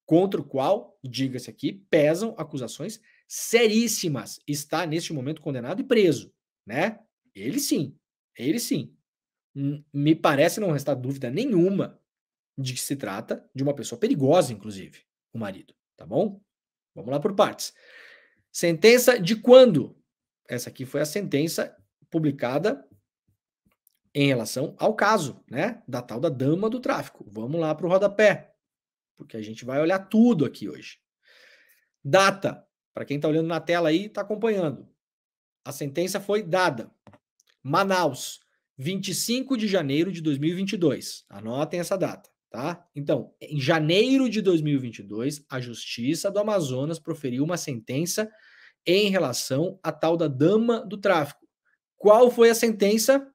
[SPEAKER 1] contra o qual, diga-se aqui, pesam acusações seríssimas. Está, neste momento, condenado e preso, né? Ele sim. Me parece não restar dúvida nenhuma de que se trata de uma pessoa perigosa, inclusive, o marido, tá bom? Vamos lá por partes. Sentença de quando? Essa aqui foi a sentença publicada em relação ao caso, né? Da tal da dama do tráfico. Vamos lá para o rodapé, porque a gente vai olhar tudo aqui hoje. Data, para quem está olhando na tela aí, está acompanhando. A sentença foi dada. Manaus, 25 de janeiro de 2022. Anotem essa data, tá? Então, em janeiro de 2022, a Justiça do Amazonas proferiu uma sentença em relação à tal da dama do tráfico. Qual foi a sentença?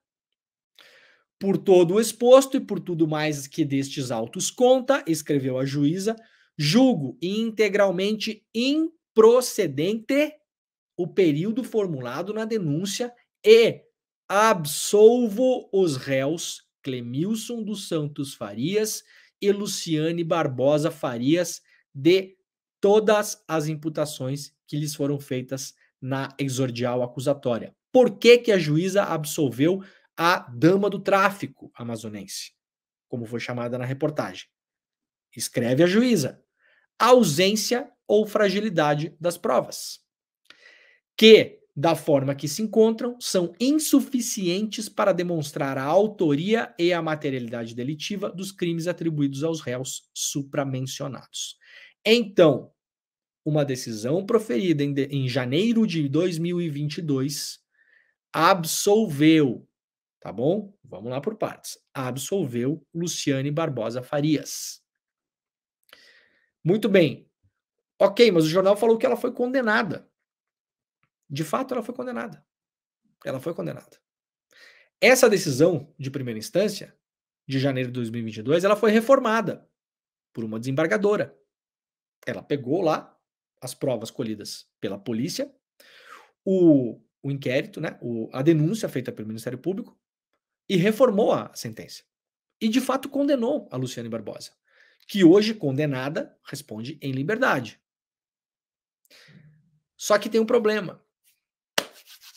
[SPEAKER 1] Por todo o exposto e por tudo mais que destes autos conta, escreveu a juíza, julgo integralmente improcedente o período formulado na denúncia e absolvo os réus Clemilson dos Santos Farias e Luciane Barbosa Farias de todas as imputações que lhes foram feitas na exordial acusatória. Por que a juíza absolveu a dama do tráfico amazonense, como foi chamada na reportagem? Escreve a juíza: ausência ou fragilidade das provas. Que da forma que se encontram, são insuficientes para demonstrar a autoria e a materialidade delitiva dos crimes atribuídos aos réus supramencionados. Então, uma decisão proferida em janeiro de 2022 absolveu, tá bom? Vamos lá por partes. Absolveu Luciane Barbosa Farias. Muito bem. Ok, mas o jornal falou que ela foi condenada. De fato, ela foi condenada. Ela foi condenada. Essa decisão de primeira instância, de janeiro de 2022, ela foi reformada por uma desembargadora. Ela pegou lá as provas colhidas pela polícia, o inquérito, né, a denúncia feita pelo Ministério Público, e reformou a sentença. E, de fato, condenou a Luciane Barbosa, que hoje, condenada, responde em liberdade. Só que tem um problema,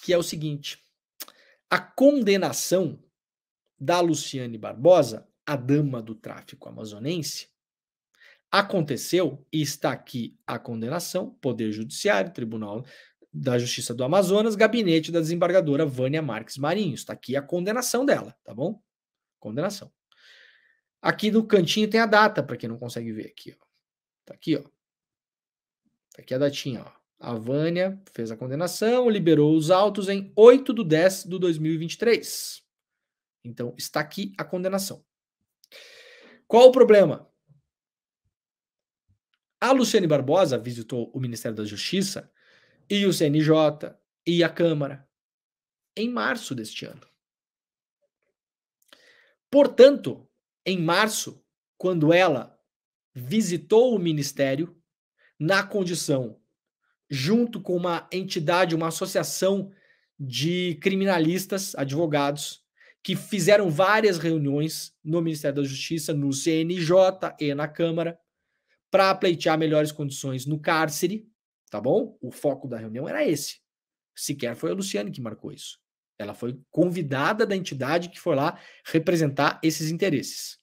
[SPEAKER 1] que é o seguinte: a condenação da Luciane Barbosa, a dama do tráfico amazonense, aconteceu, e está aqui a condenação, Poder Judiciário, Tribunal da Justiça do Amazonas, gabinete da desembargadora Vânia Marques Marinho. Está aqui a condenação dela, tá bom? Condenação. Aqui no cantinho tem a data, para quem não consegue ver aqui, ó. Tá aqui, ó. Tá aqui a datinha, ó. A Vânia fez a condenação, liberou os autos em 8/10/2023. Então, está aqui a condenação. Qual o problema? A Luciane Barbosa visitou o Ministério da Justiça e o CNJ e a Câmara em março deste ano. Portanto, em março, quando ela visitou o Ministério, na condição, junto com uma entidade, uma associação de criminalistas, advogados, que fizeram várias reuniões no Ministério da Justiça, no CNJ e na Câmara, para pleitear melhores condições no cárcere, tá bom? O foco da reunião era esse. Sequer foi a Luciane que marcou isso. Ela foi convidada da entidade que foi lá representar esses interesses,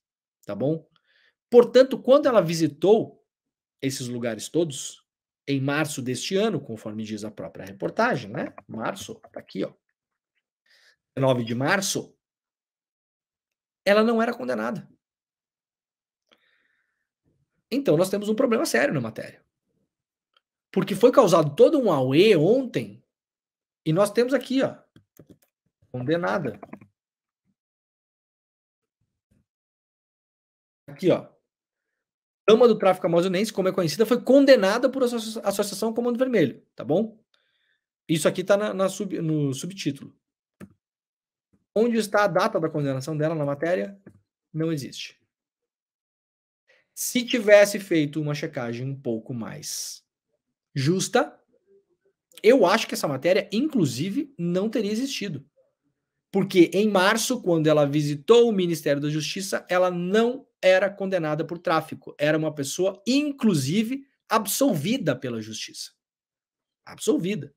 [SPEAKER 1] tá bom? Portanto, quando ela visitou esses lugares todos, em março deste ano, conforme diz a própria reportagem, né? Março, tá aqui, ó. 9 de março, ela não era condenada. Então, nós temos um problema sério na matéria. Porque foi causado todo um auê ontem, e nós temos aqui, ó, condenada. Aqui, ó. Dama do tráfico amazonense, como é conhecida, foi condenada por associação Comando Vermelho, tá bom? Isso aqui tá no subtítulo. Onde está a data da condenação dela na matéria? Não existe. Se tivesse feito uma checagem um pouco mais justa, eu acho que essa matéria, inclusive, não teria existido. Porque em março, quando ela visitou o Ministério da Justiça, ela não era condenada por tráfico. Era uma pessoa, inclusive, absolvida pela Justiça. Absolvida.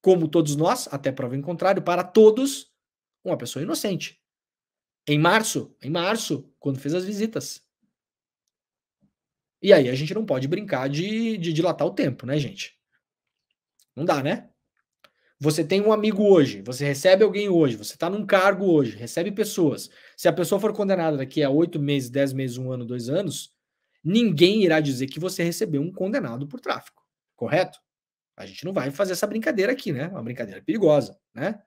[SPEAKER 1] Como todos nós, até prova em contrário, para todos, uma pessoa inocente. Em março, quando fez as visitas. E aí a gente não pode brincar de dilatar o tempo, né, gente? Não dá, né? Você tem um amigo hoje, você recebe alguém hoje, você está num cargo hoje, recebe pessoas. Se a pessoa for condenada daqui a 8 meses, 10 meses, 1 ano, 2 anos, ninguém irá dizer que você recebeu um condenado por tráfico. Correto? A gente não vai fazer essa brincadeira aqui, né? Uma brincadeira perigosa, né?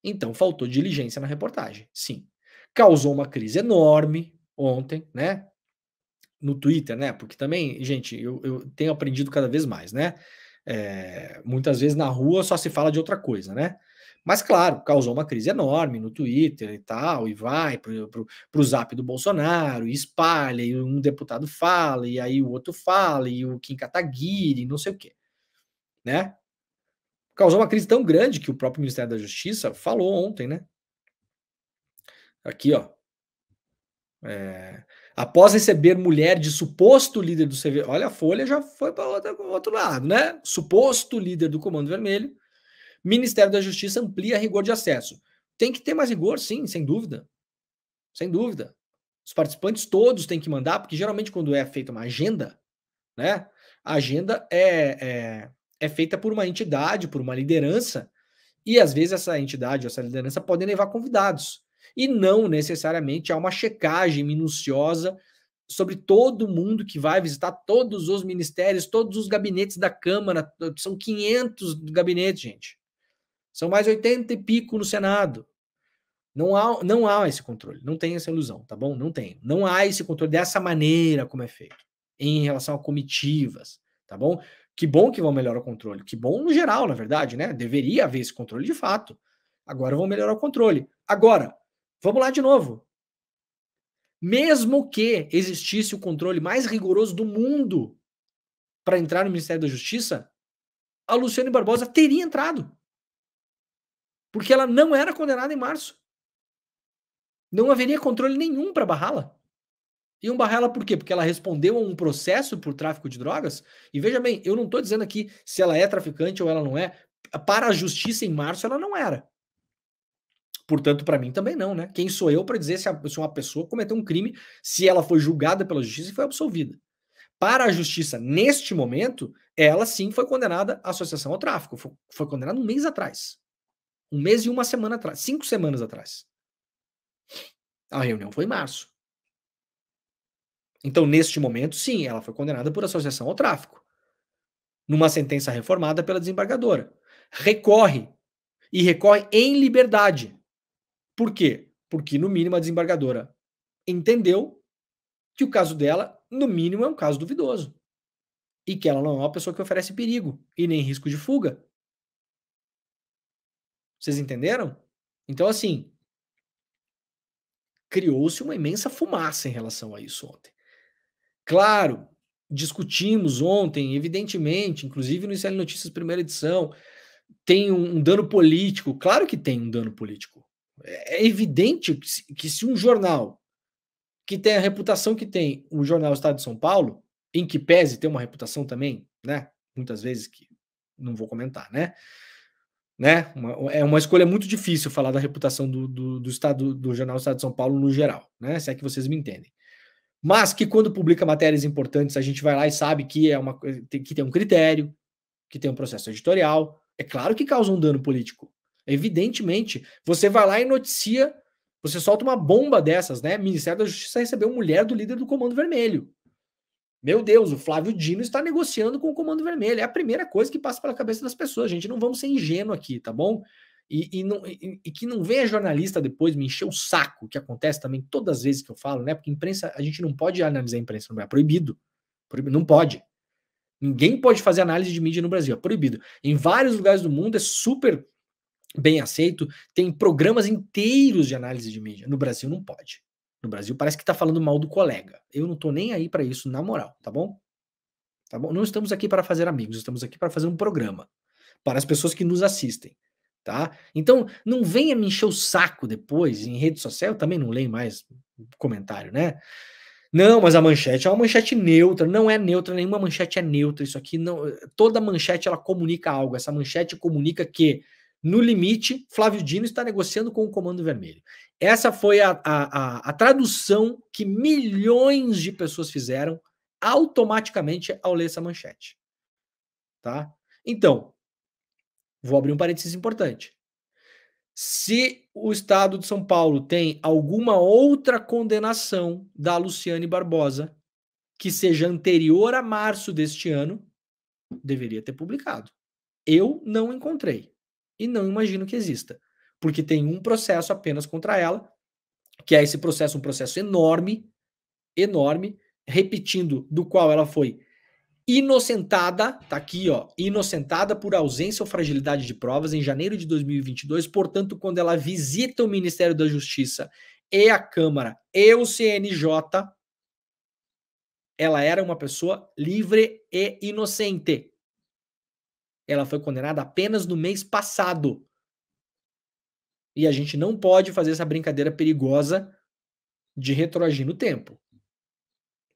[SPEAKER 1] Então, faltou diligência na reportagem, sim. Causou uma crise enorme ontem, né? No Twitter, né? Porque também, gente, eu tenho aprendido cada vez mais, né? Muitas vezes na rua só se fala de outra coisa, né? Mas, claro, causou uma crise enorme no Twitter e tal, e vai pro zap do Bolsonaro, e espalha, e um deputado fala, e aí o outro fala, e o Kim Kataguiri, não sei o quê, né? Causou uma crise tão grande que o próprio Ministério da Justiça falou ontem, né? Aqui, ó. Após receber mulher de suposto líder do CV, olha, a Folha já foi para o outro lado, né? Suposto líder do Comando Vermelho, Ministério da Justiça amplia rigor de acesso. Tem que ter mais rigor, sim, sem dúvida. Sem dúvida. Os participantes todos têm que mandar, porque geralmente quando é feita uma agenda, né? A agenda é é feita por uma entidade, por uma liderança, e às vezes essa entidade, essa liderança podem levar convidados. E não necessariamente há uma checagem minuciosa sobre todo mundo que vai visitar todos os ministérios, todos os gabinetes da Câmara. São 500 gabinetes, gente. São mais 80 e pico no Senado. Não há esse controle, não tem essa ilusão, tá bom? Não tem. Não há esse controle dessa maneira como é feito, em relação a comitivas, tá bom? Que bom que vão melhorar o controle, que bom no geral, na verdade, né? Deveria haver esse controle de fato. Agora vão melhorar o controle. Agora, vamos lá de novo. Mesmo que existisse o controle mais rigoroso do mundo para entrar no Ministério da Justiça, a Luciane Barbosa teria entrado. Porque ela não era condenada em março. Não haveria controle nenhum para barrá-la. Iam barrá-la por quê? Porque ela respondeu a um processo por tráfico de drogas? E veja bem, eu não estou dizendo aqui se ela é traficante ou ela não é. Para a justiça em março, ela não era. Portanto, para mim também não, né? Quem sou eu para dizer se uma pessoa cometeu um crime, se ela foi julgada pela justiça e foi absolvida? Para a justiça, neste momento, ela sim foi condenada à associação ao tráfico. Foi condenada um mês atrás. Um mês e uma semana atrás. 5 semanas atrás. A reunião foi em março. Então, neste momento, sim, ela foi condenada por associação ao tráfico. Numa sentença reformada pela desembargadora. Recorre. E recorre em liberdade. Por quê? Porque, no mínimo, a desembargadora entendeu que o caso dela, no mínimo, é um caso duvidoso. E que ela não é uma pessoa que oferece perigo e nem risco de fuga. Vocês entenderam? Então, assim, criou-se uma imensa fumaça em relação a isso ontem. Claro, discutimos ontem, evidentemente, inclusive no ICL Notícias primeira edição, tem um dano político. Claro que tem um dano político. É evidente que se um jornal que tem a reputação que tem o jornal Estado de São Paulo, em que pese ter uma reputação também, né? Muitas vezes que não vou comentar, né? É uma escolha muito difícil falar da reputação do Estado, do jornal Estado de São Paulo no geral, né? Se é que vocês me entendem. Mas que quando publica matérias importantes, a gente vai lá e sabe que que tem um critério, que tem um processo editorial. É claro que causa um dano político. Evidentemente, você vai lá e noticia, você solta uma bomba dessas, né? Ministério da Justiça recebeu mulher do líder do Comando Vermelho. Meu Deus, o Flávio Dino está negociando com o Comando Vermelho. É a primeira coisa que passa pela cabeça das pessoas. Gente, não vamos ser ingênuos aqui, tá bom? E que não venha jornalista depois me encher o saco, que acontece também todas as vezes que eu falo, né? Porque imprensa, a gente não pode analisar a imprensa, não é proibido. Não pode. Ninguém pode fazer análise de mídia no Brasil, é proibido. Em vários lugares do mundo é super bem aceito, tem programas inteiros de análise de mídia. No Brasil não pode. No Brasil parece que tá falando mal do colega. Eu não tô nem aí para isso, na moral, tá bom? Tá bom? Não estamos aqui para fazer amigos, estamos aqui para fazer um programa para as pessoas que nos assistem, tá? Então, não venha me encher o saco depois em rede social, eu também não leio mais comentário, né? Não, mas a manchete é uma manchete neutra, não é neutra, nenhuma manchete é neutra, isso aqui não, toda manchete ela comunica algo, essa manchete comunica que, no limite, Flávio Dino está negociando com o Comando Vermelho. Essa foi a tradução que milhões de pessoas fizeram automaticamente ao ler essa manchete. Tá? Então, vou abrir um parênteses importante. Se o Estado de São Paulo tem alguma outra condenação da Luciane Barbosa que seja anterior a março deste ano, deveria ter publicado. Eu não encontrei. E não imagino que exista. Porque tem um processo apenas contra ela, que é esse processo, um processo enorme, repetindo, do qual ela foi inocentada, tá aqui, ó, inocentada por ausência ou fragilidade de provas em janeiro de 2022, portanto, quando ela visita o Ministério da Justiça e a Câmara e o CNJ, ela era uma pessoa livre e inocente. Ela foi condenada apenas no mês passado. E a gente não pode fazer essa brincadeira perigosa de retroagir no tempo,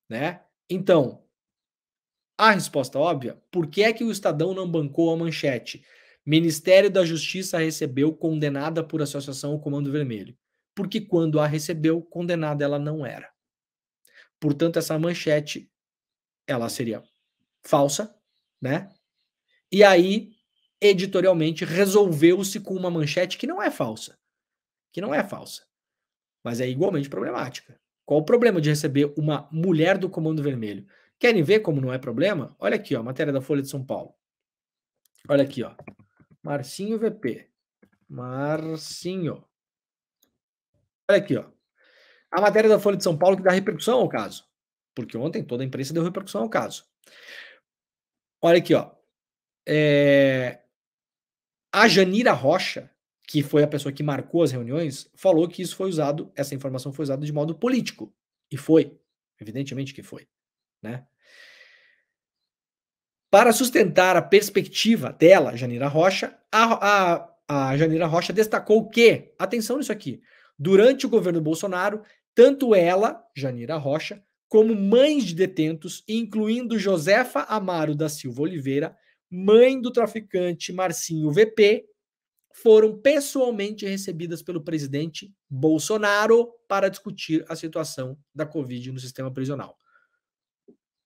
[SPEAKER 1] né? Então, a resposta óbvia, por que é que o Estadão não bancou a manchete? Ministério da Justiça recebeu condenada por associação ao Comando Vermelho. Porque quando a recebeu, condenada ela não era. Portanto, essa manchete, ela seria falsa, né? E aí, editorialmente, resolveu-se com uma manchete que não é falsa. Que não é falsa. Mas é igualmente problemática. Qual o problema de receber uma mulher do Comando Vermelho? Querem ver como não é problema? Olha aqui, ó, matéria da Folha de São Paulo. Olha aqui, ó. Marcinho VP. Marcinho. Olha aqui, ó. A matéria da Folha de São Paulo que dá repercussão ao caso. Porque ontem toda a imprensa deu repercussão ao caso. Olha aqui, ó. A Janira Rocha, que foi a pessoa que marcou as reuniões, falou que isso foi usado, essa informação foi usada de modo político. E foi. Evidentemente que foi. Né? Para sustentar a perspectiva dela, Janira Rocha, a Janira Rocha destacou que, atenção nisso aqui, durante o governo Bolsonaro, tanto ela, Janira Rocha, como mães de detentos, incluindo Josefa Amaro da Silva Oliveira, mãe do traficante Marcinho VP, foram pessoalmente recebidas pelo presidente Bolsonaro para discutir a situação da Covid no sistema prisional.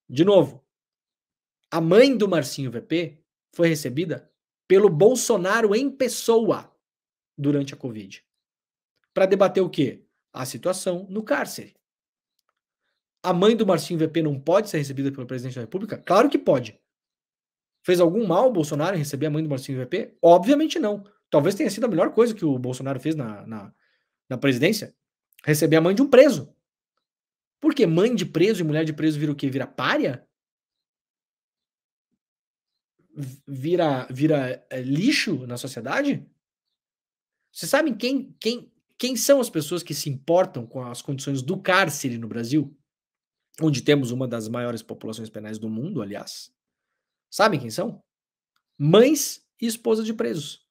[SPEAKER 1] De novo, a mãe do Marcinho VP foi recebida pelo Bolsonaro em pessoa durante a Covid. Para debater o quê? A situação no cárcere. A mãe do Marcinho VP não pode ser recebida pelo presidente da República? Claro que pode. Fez algum mal o Bolsonaro em receber a mãe do Marcinho VP? Obviamente não. Talvez tenha sido a melhor coisa que o Bolsonaro fez na presidência. Receber a mãe de um preso. Porque mãe de preso e mulher de preso vira o quê? Vira pária? Vira lixo na sociedade? Vocês sabem quem são as pessoas que se importam com as condições do cárcere no Brasil? Onde temos uma das maiores populações penais do mundo, aliás. Sabem quem são? Mães e esposas de presos.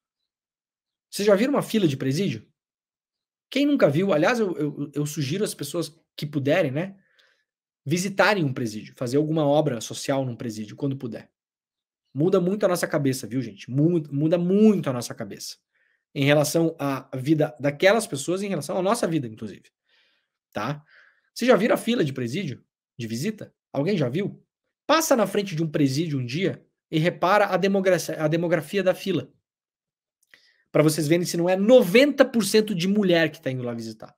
[SPEAKER 1] Vocês já viram uma fila de presídio? Quem nunca viu? Aliás, eu sugiro às pessoas que puderem, né, visitarem um presídio, fazer alguma obra social num presídio, quando puder. Muda muito a nossa cabeça, viu, gente? Muda muito a nossa cabeça. Em relação à vida daquelas pessoas, em relação à nossa vida, inclusive. Tá? Vocês já viram a fila de presídio? De visita? Alguém já viu? Passa na frente de um presídio um dia e repara a demografia da fila. Para vocês verem se não é 90% de mulher que está indo lá visitar.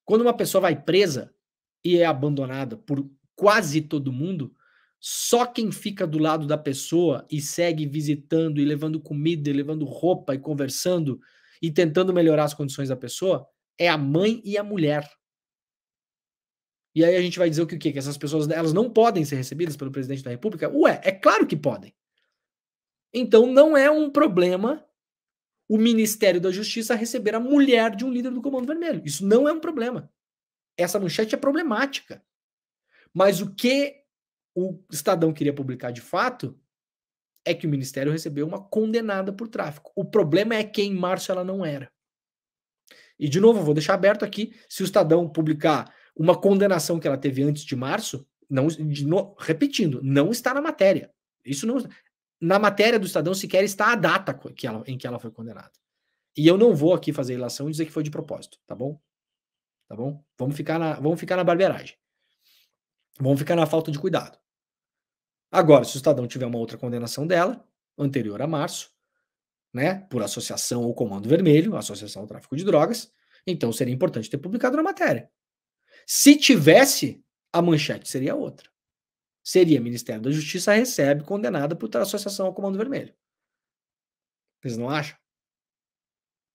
[SPEAKER 1] Quando uma pessoa vai presa e é abandonada por quase todo mundo, só quem fica do lado da pessoa e segue visitando e levando comida, e levando roupa e conversando e tentando melhorar as condições da pessoa é a mãe e a mulher. E aí a gente vai dizer o quê? Que essas pessoas elas não podem ser recebidas pelo presidente da República? Ué, é claro que podem. Então não é um problema o Ministério da Justiça receber a mulher de um líder do Comando Vermelho. Isso não é um problema. Essa manchete é problemática. Mas o que o Estadão queria publicar de fato é que o Ministério recebeu uma condenada por tráfico. O problema é que em março ela não era. E, de novo, eu vou deixar aberto aqui, se o Estadão publicar uma condenação que ela teve antes de março, repetindo, não está na matéria. Isso não... Na matéria do Estadão sequer está a data em que ela foi condenada. E eu não vou aqui fazer ilação e dizer que foi de propósito, tá bom? Tá bom? Vamos ficar na barbeiragem. Vamos ficar na falta de cuidado. Agora, se o Estadão tiver uma outra condenação dela, anterior a março, né, por associação ao Comando Vermelho, associação ao tráfico de drogas, então seria importante ter publicado na matéria. Se tivesse, a manchete seria outra. Seria Ministério da Justiça recebe condenada por associação ao Comando Vermelho. Vocês não acham?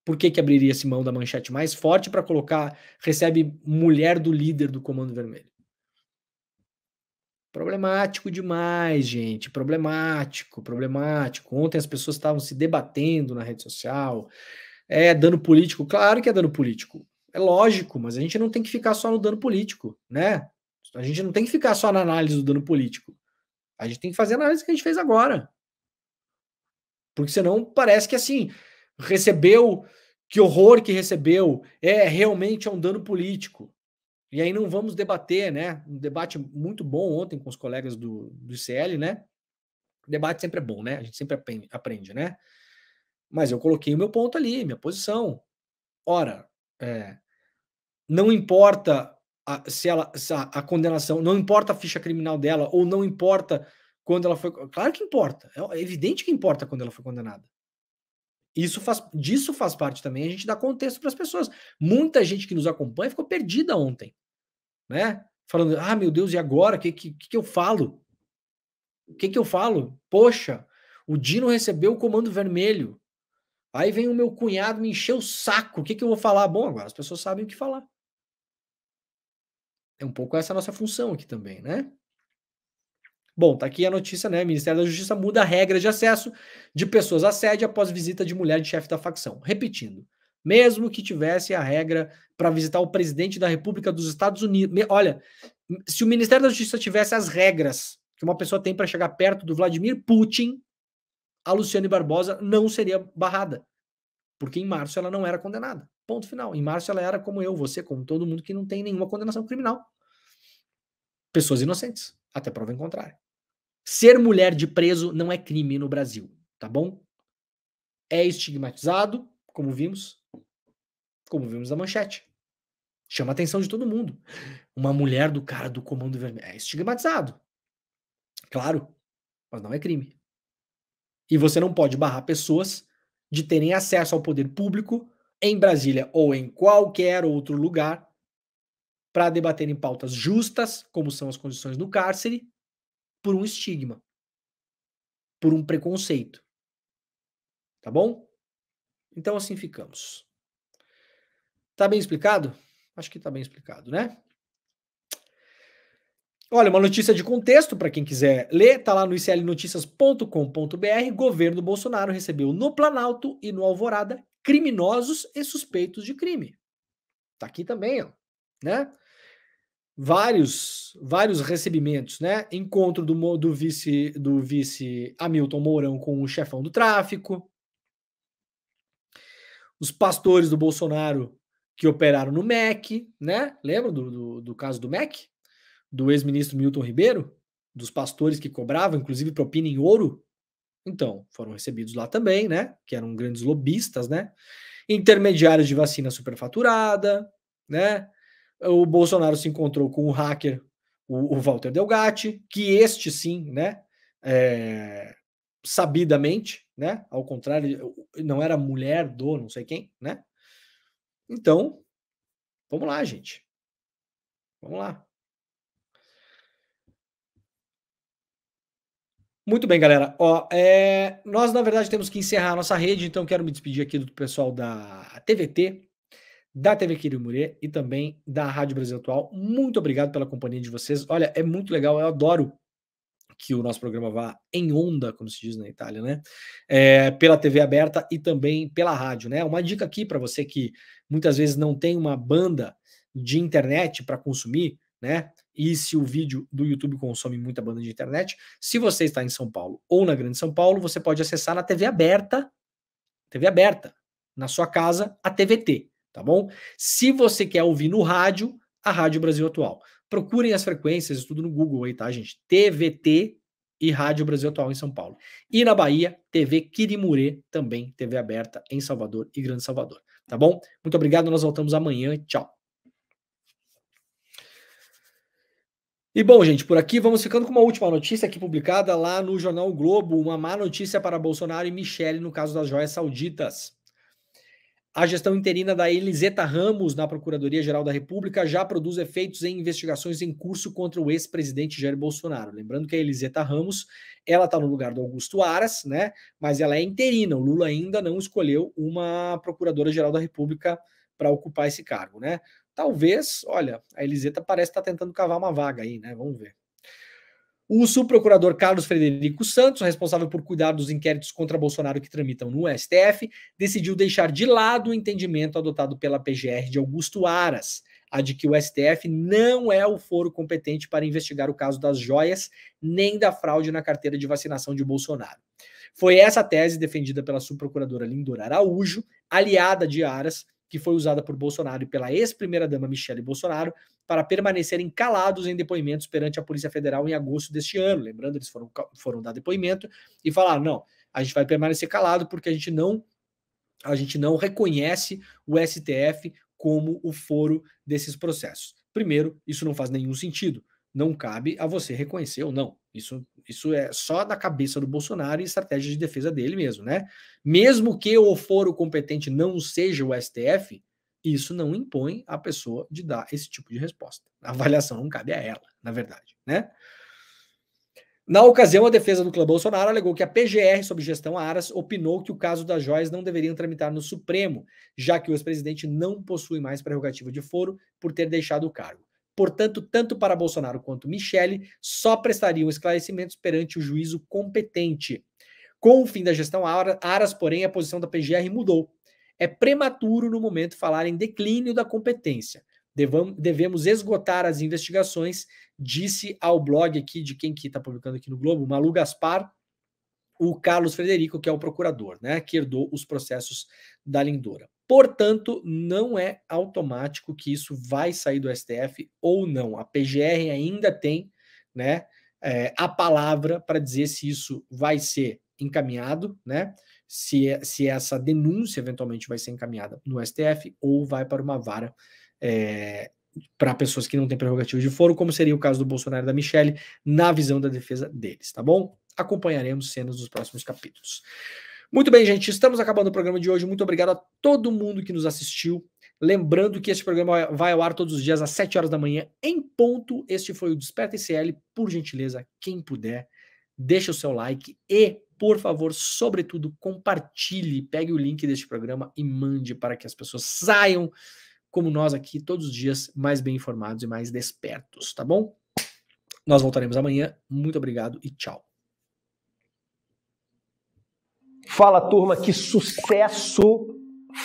[SPEAKER 1] Por que abriria-se mão da manchete mais forte para colocar recebe mulher do líder do Comando Vermelho? Problemático demais, gente. Problemático. Ontem as pessoas estavam se debatendo na rede social. É dano político? Claro que é dano político. É lógico, mas a gente não tem que ficar só no dano político, né? A gente não tem que ficar só na análise do dano político. A gente tem que fazer a análise que a gente fez agora. Porque senão parece que assim, recebeu, que horror que recebeu, realmente é um dano político. E aí não vamos debater, né? Um debate muito bom ontem com os colegas do ICL, né? Debate sempre é bom, né? A gente sempre aprende, né? Mas eu coloquei o meu ponto ali, minha posição. Ora, não importa se a condenação, não importa a ficha criminal dela, ou não importa quando ela foi... Claro que importa. É evidente que importa quando ela foi condenada. Disso faz parte também a gente dar contexto para as pessoas. Muita gente que nos acompanha ficou perdida ontem, né? Falando, meu Deus, e agora? O que eu falo? O que eu falo? Poxa, o Dino recebeu o comando vermelho. Aí vem o meu cunhado me encher o saco. O que eu vou falar? Bom, agora as pessoas sabem o que falar. É um pouco essa a nossa função aqui também, né? Bom, tá aqui a notícia, né? O Ministério da Justiça muda a regra de acesso de pessoas à sede após visita de mulher de chefe da facção. Repetindo, mesmo que tivesse a regra para visitar o presidente da República dos Estados Unidos. Olha, se o Ministério da Justiça tivesse as regras que uma pessoa tem para chegar perto do Vladimir Putin, a Luciane Barbosa não seria barrada. Porque em março ela não era condenada. Ponto final. Em março ela era como eu, você, como todo mundo que não tem nenhuma condenação criminal. Pessoas inocentes, até prova em contrário. Ser mulher de preso não é crime no Brasil, tá bom? É estigmatizado, como vimos na manchete. Chama a atenção de todo mundo. Uma mulher do cara do comando vermelho é estigmatizado. Claro, mas não é crime. E você não pode barrar pessoas de terem acesso ao poder público em Brasília ou em qualquer outro lugar para debaterem pautas justas, como são as condições no cárcere, por um estigma, por um preconceito. Tá bom? Então assim ficamos. Tá bem explicado? Acho que tá bem explicado, né? Olha, uma notícia de contexto para quem quiser ler, tá lá no iclnoticias.com.br. Governo Bolsonaro recebeu no Planalto e no Alvorada criminosos e suspeitos de crime. Tá aqui também, ó, né? Vários recebimentos, né? Encontro do vice Hamilton Mourão com o chefão do tráfico. Os pastores do Bolsonaro que operaram no MEC, né? Lembra do caso do MEC? Do ex-ministro Milton Ribeiro? Dos pastores que cobravam, inclusive, propina em ouro? Então, foram recebidos lá também, né? Que eram grandes lobistas, né? Intermediários de vacina superfaturada, né? O Bolsonaro se encontrou com o hacker, o Walter Delgatti, que este sim, né? Sabidamente, né? Ao contrário, não era mulher do não sei quem, né? Então, vamos lá, gente. Vamos lá. Muito bem, galera. Ó, nós, na verdade, temos que encerrar a nossa rede, então quero me despedir aqui do pessoal da TVT, da TV Kirimurê e também da Rádio Brasil Atual. Muito obrigado pela companhia de vocês. Olha, é muito legal, eu adoro que o nosso programa vá em onda, como se diz na Itália, né? Pela TV aberta e também pela rádio, né? Uma dica aqui para você que muitas vezes não tem uma banda de internet para consumir, né? E se o vídeo do YouTube consome muita banda de internet, se você está em São Paulo ou na Grande São Paulo, você pode acessar na TV aberta, na sua casa, a TVT, tá bom? Se você quer ouvir no rádio, a Rádio Brasil Atual. Procurem as frequências, tudo no Google aí, tá, gente? TVT e Rádio Brasil Atual em São Paulo. E na Bahia, TV Kirimurê, também TV aberta em Salvador e Grande Salvador, tá bom? Muito obrigado, nós voltamos amanhã. Tchau. E bom, gente, por aqui vamos ficando com uma última notícia aqui publicada lá no jornal o Globo, uma má notícia para Bolsonaro e Michele no caso das joias sauditas. A gestão interina da Eliseta Ramos na Procuradoria-Geral da República já produz efeitos em investigações em curso contra o ex-presidente Jair Bolsonaro. Lembrando que a Eliseta Ramos, ela está no lugar do Augusto Aras, né? Mas ela é interina. O Lula ainda não escolheu uma Procuradora-Geral da República para ocupar esse cargo, né? Talvez, olha, a Eliseta parece estar tentando cavar uma vaga aí, né? Vamos ver. O subprocurador Carlos Frederico Santos, responsável por cuidar dos inquéritos contra Bolsonaro que tramitam no STF, decidiu deixar de lado o entendimento adotado pela PGR de Augusto Aras, a de que o STF não é o foro competente para investigar o caso das joias nem da fraude na carteira de vacinação de Bolsonaro. Foi essa tese defendida pela subprocuradora Lindora Araújo, aliada de Aras, que foi usada por Bolsonaro e pela ex-primeira-dama Michele Bolsonaro para permanecerem calados em depoimentos perante a Polícia Federal em agosto deste ano. Lembrando, eles foram dar depoimento e falaram, não, a gente vai permanecer calado porque a gente não reconhece o STF como o foro desses processos. Primeiro, isso não faz nenhum sentido. Não cabe a você reconhecer ou não. Isso é só da cabeça do Bolsonaro e estratégia de defesa dele mesmo, né? Mesmo que o foro competente não seja o STF, isso não impõe a pessoa de dar esse tipo de resposta. A avaliação não cabe a ela, na verdade, né? Na ocasião, a defesa do clã Bolsonaro alegou que a PGR, sob gestão Aras, opinou que o caso das joias não deveriam tramitar no Supremo, já que o ex-presidente não possui mais prerrogativa de foro por ter deixado o cargo. Portanto, tanto para Bolsonaro quanto Michele só prestariam esclarecimentos perante o juízo competente. Com o fim da gestão Aras, porém, a posição da PGR mudou. É prematuro no momento falar em declínio da competência. Devemos esgotar as investigações, disse ao blog aqui de quem que está publicando aqui no Globo, Malu Gaspar, o Carlos Frederico, que é o procurador, né, que herdou os processos da Lindora. Portanto, não é automático que isso vai sair do STF ou não. A PGR ainda tem, né, a palavra para dizer se isso vai ser encaminhado, né, se essa denúncia eventualmente vai ser encaminhada no STF ou vai para uma vara para pessoas que não têm prerrogativa de foro, como seria o caso do Bolsonaro e da Michele, na visão da defesa deles, tá bom? Acompanharemos cenas dos próximos capítulos. Muito bem, gente, estamos acabando o programa de hoje. Muito obrigado a todo mundo que nos assistiu. Lembrando que este programa vai ao ar todos os dias às 7 horas da manhã, em ponto. Este foi o Desperta ICL. Por gentileza, quem puder, deixa o seu like e, por favor, sobretudo, compartilhe, pegue o link deste programa e mande para que as pessoas saiam como nós aqui, todos os dias, mais bem informados e mais despertos, tá bom? Nós voltaremos amanhã. Muito obrigado e tchau.
[SPEAKER 4] Fala, turma, que sucesso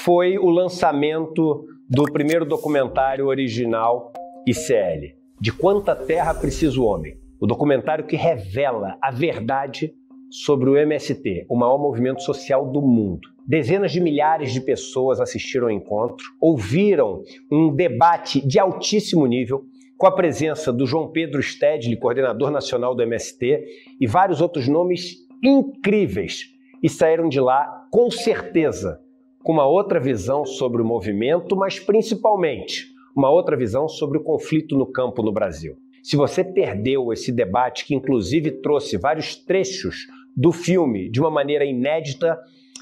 [SPEAKER 4] foi o lançamento do primeiro documentário original ICL, De Quanta Terra Precisa o Homem. O documentário que revela a verdade sobre o MST, o maior movimento social do mundo. Dezenas de milhares de pessoas assistiram ao encontro, ouviram um debate de altíssimo nível, com a presença do João Pedro Stedley, coordenador nacional do MST, e vários outros nomes incríveis, e saíram de lá, com certeza, com uma outra visão sobre o movimento, mas principalmente uma outra visão sobre o conflito no campo no Brasil. Se você perdeu esse debate, que inclusive trouxe vários trechos do filme de uma maneira inédita,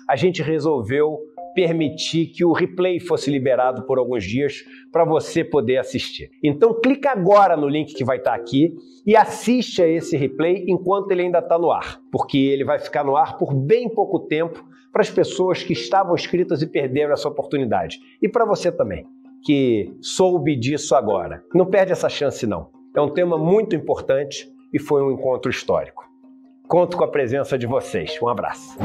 [SPEAKER 4] a gente resolveu permitir que o replay fosse liberado por alguns dias para você poder assistir. Então clica agora no link que vai estar aqui e assiste a esse replay enquanto ele ainda está no ar, porque ele vai ficar no ar por bem pouco tempo para as pessoas que estavam inscritas e perderam essa oportunidade. E para você também, que soube disso agora. Não perde essa chance não. É um tema muito importante e foi um encontro histórico. Conto com a presença de vocês. Um abraço.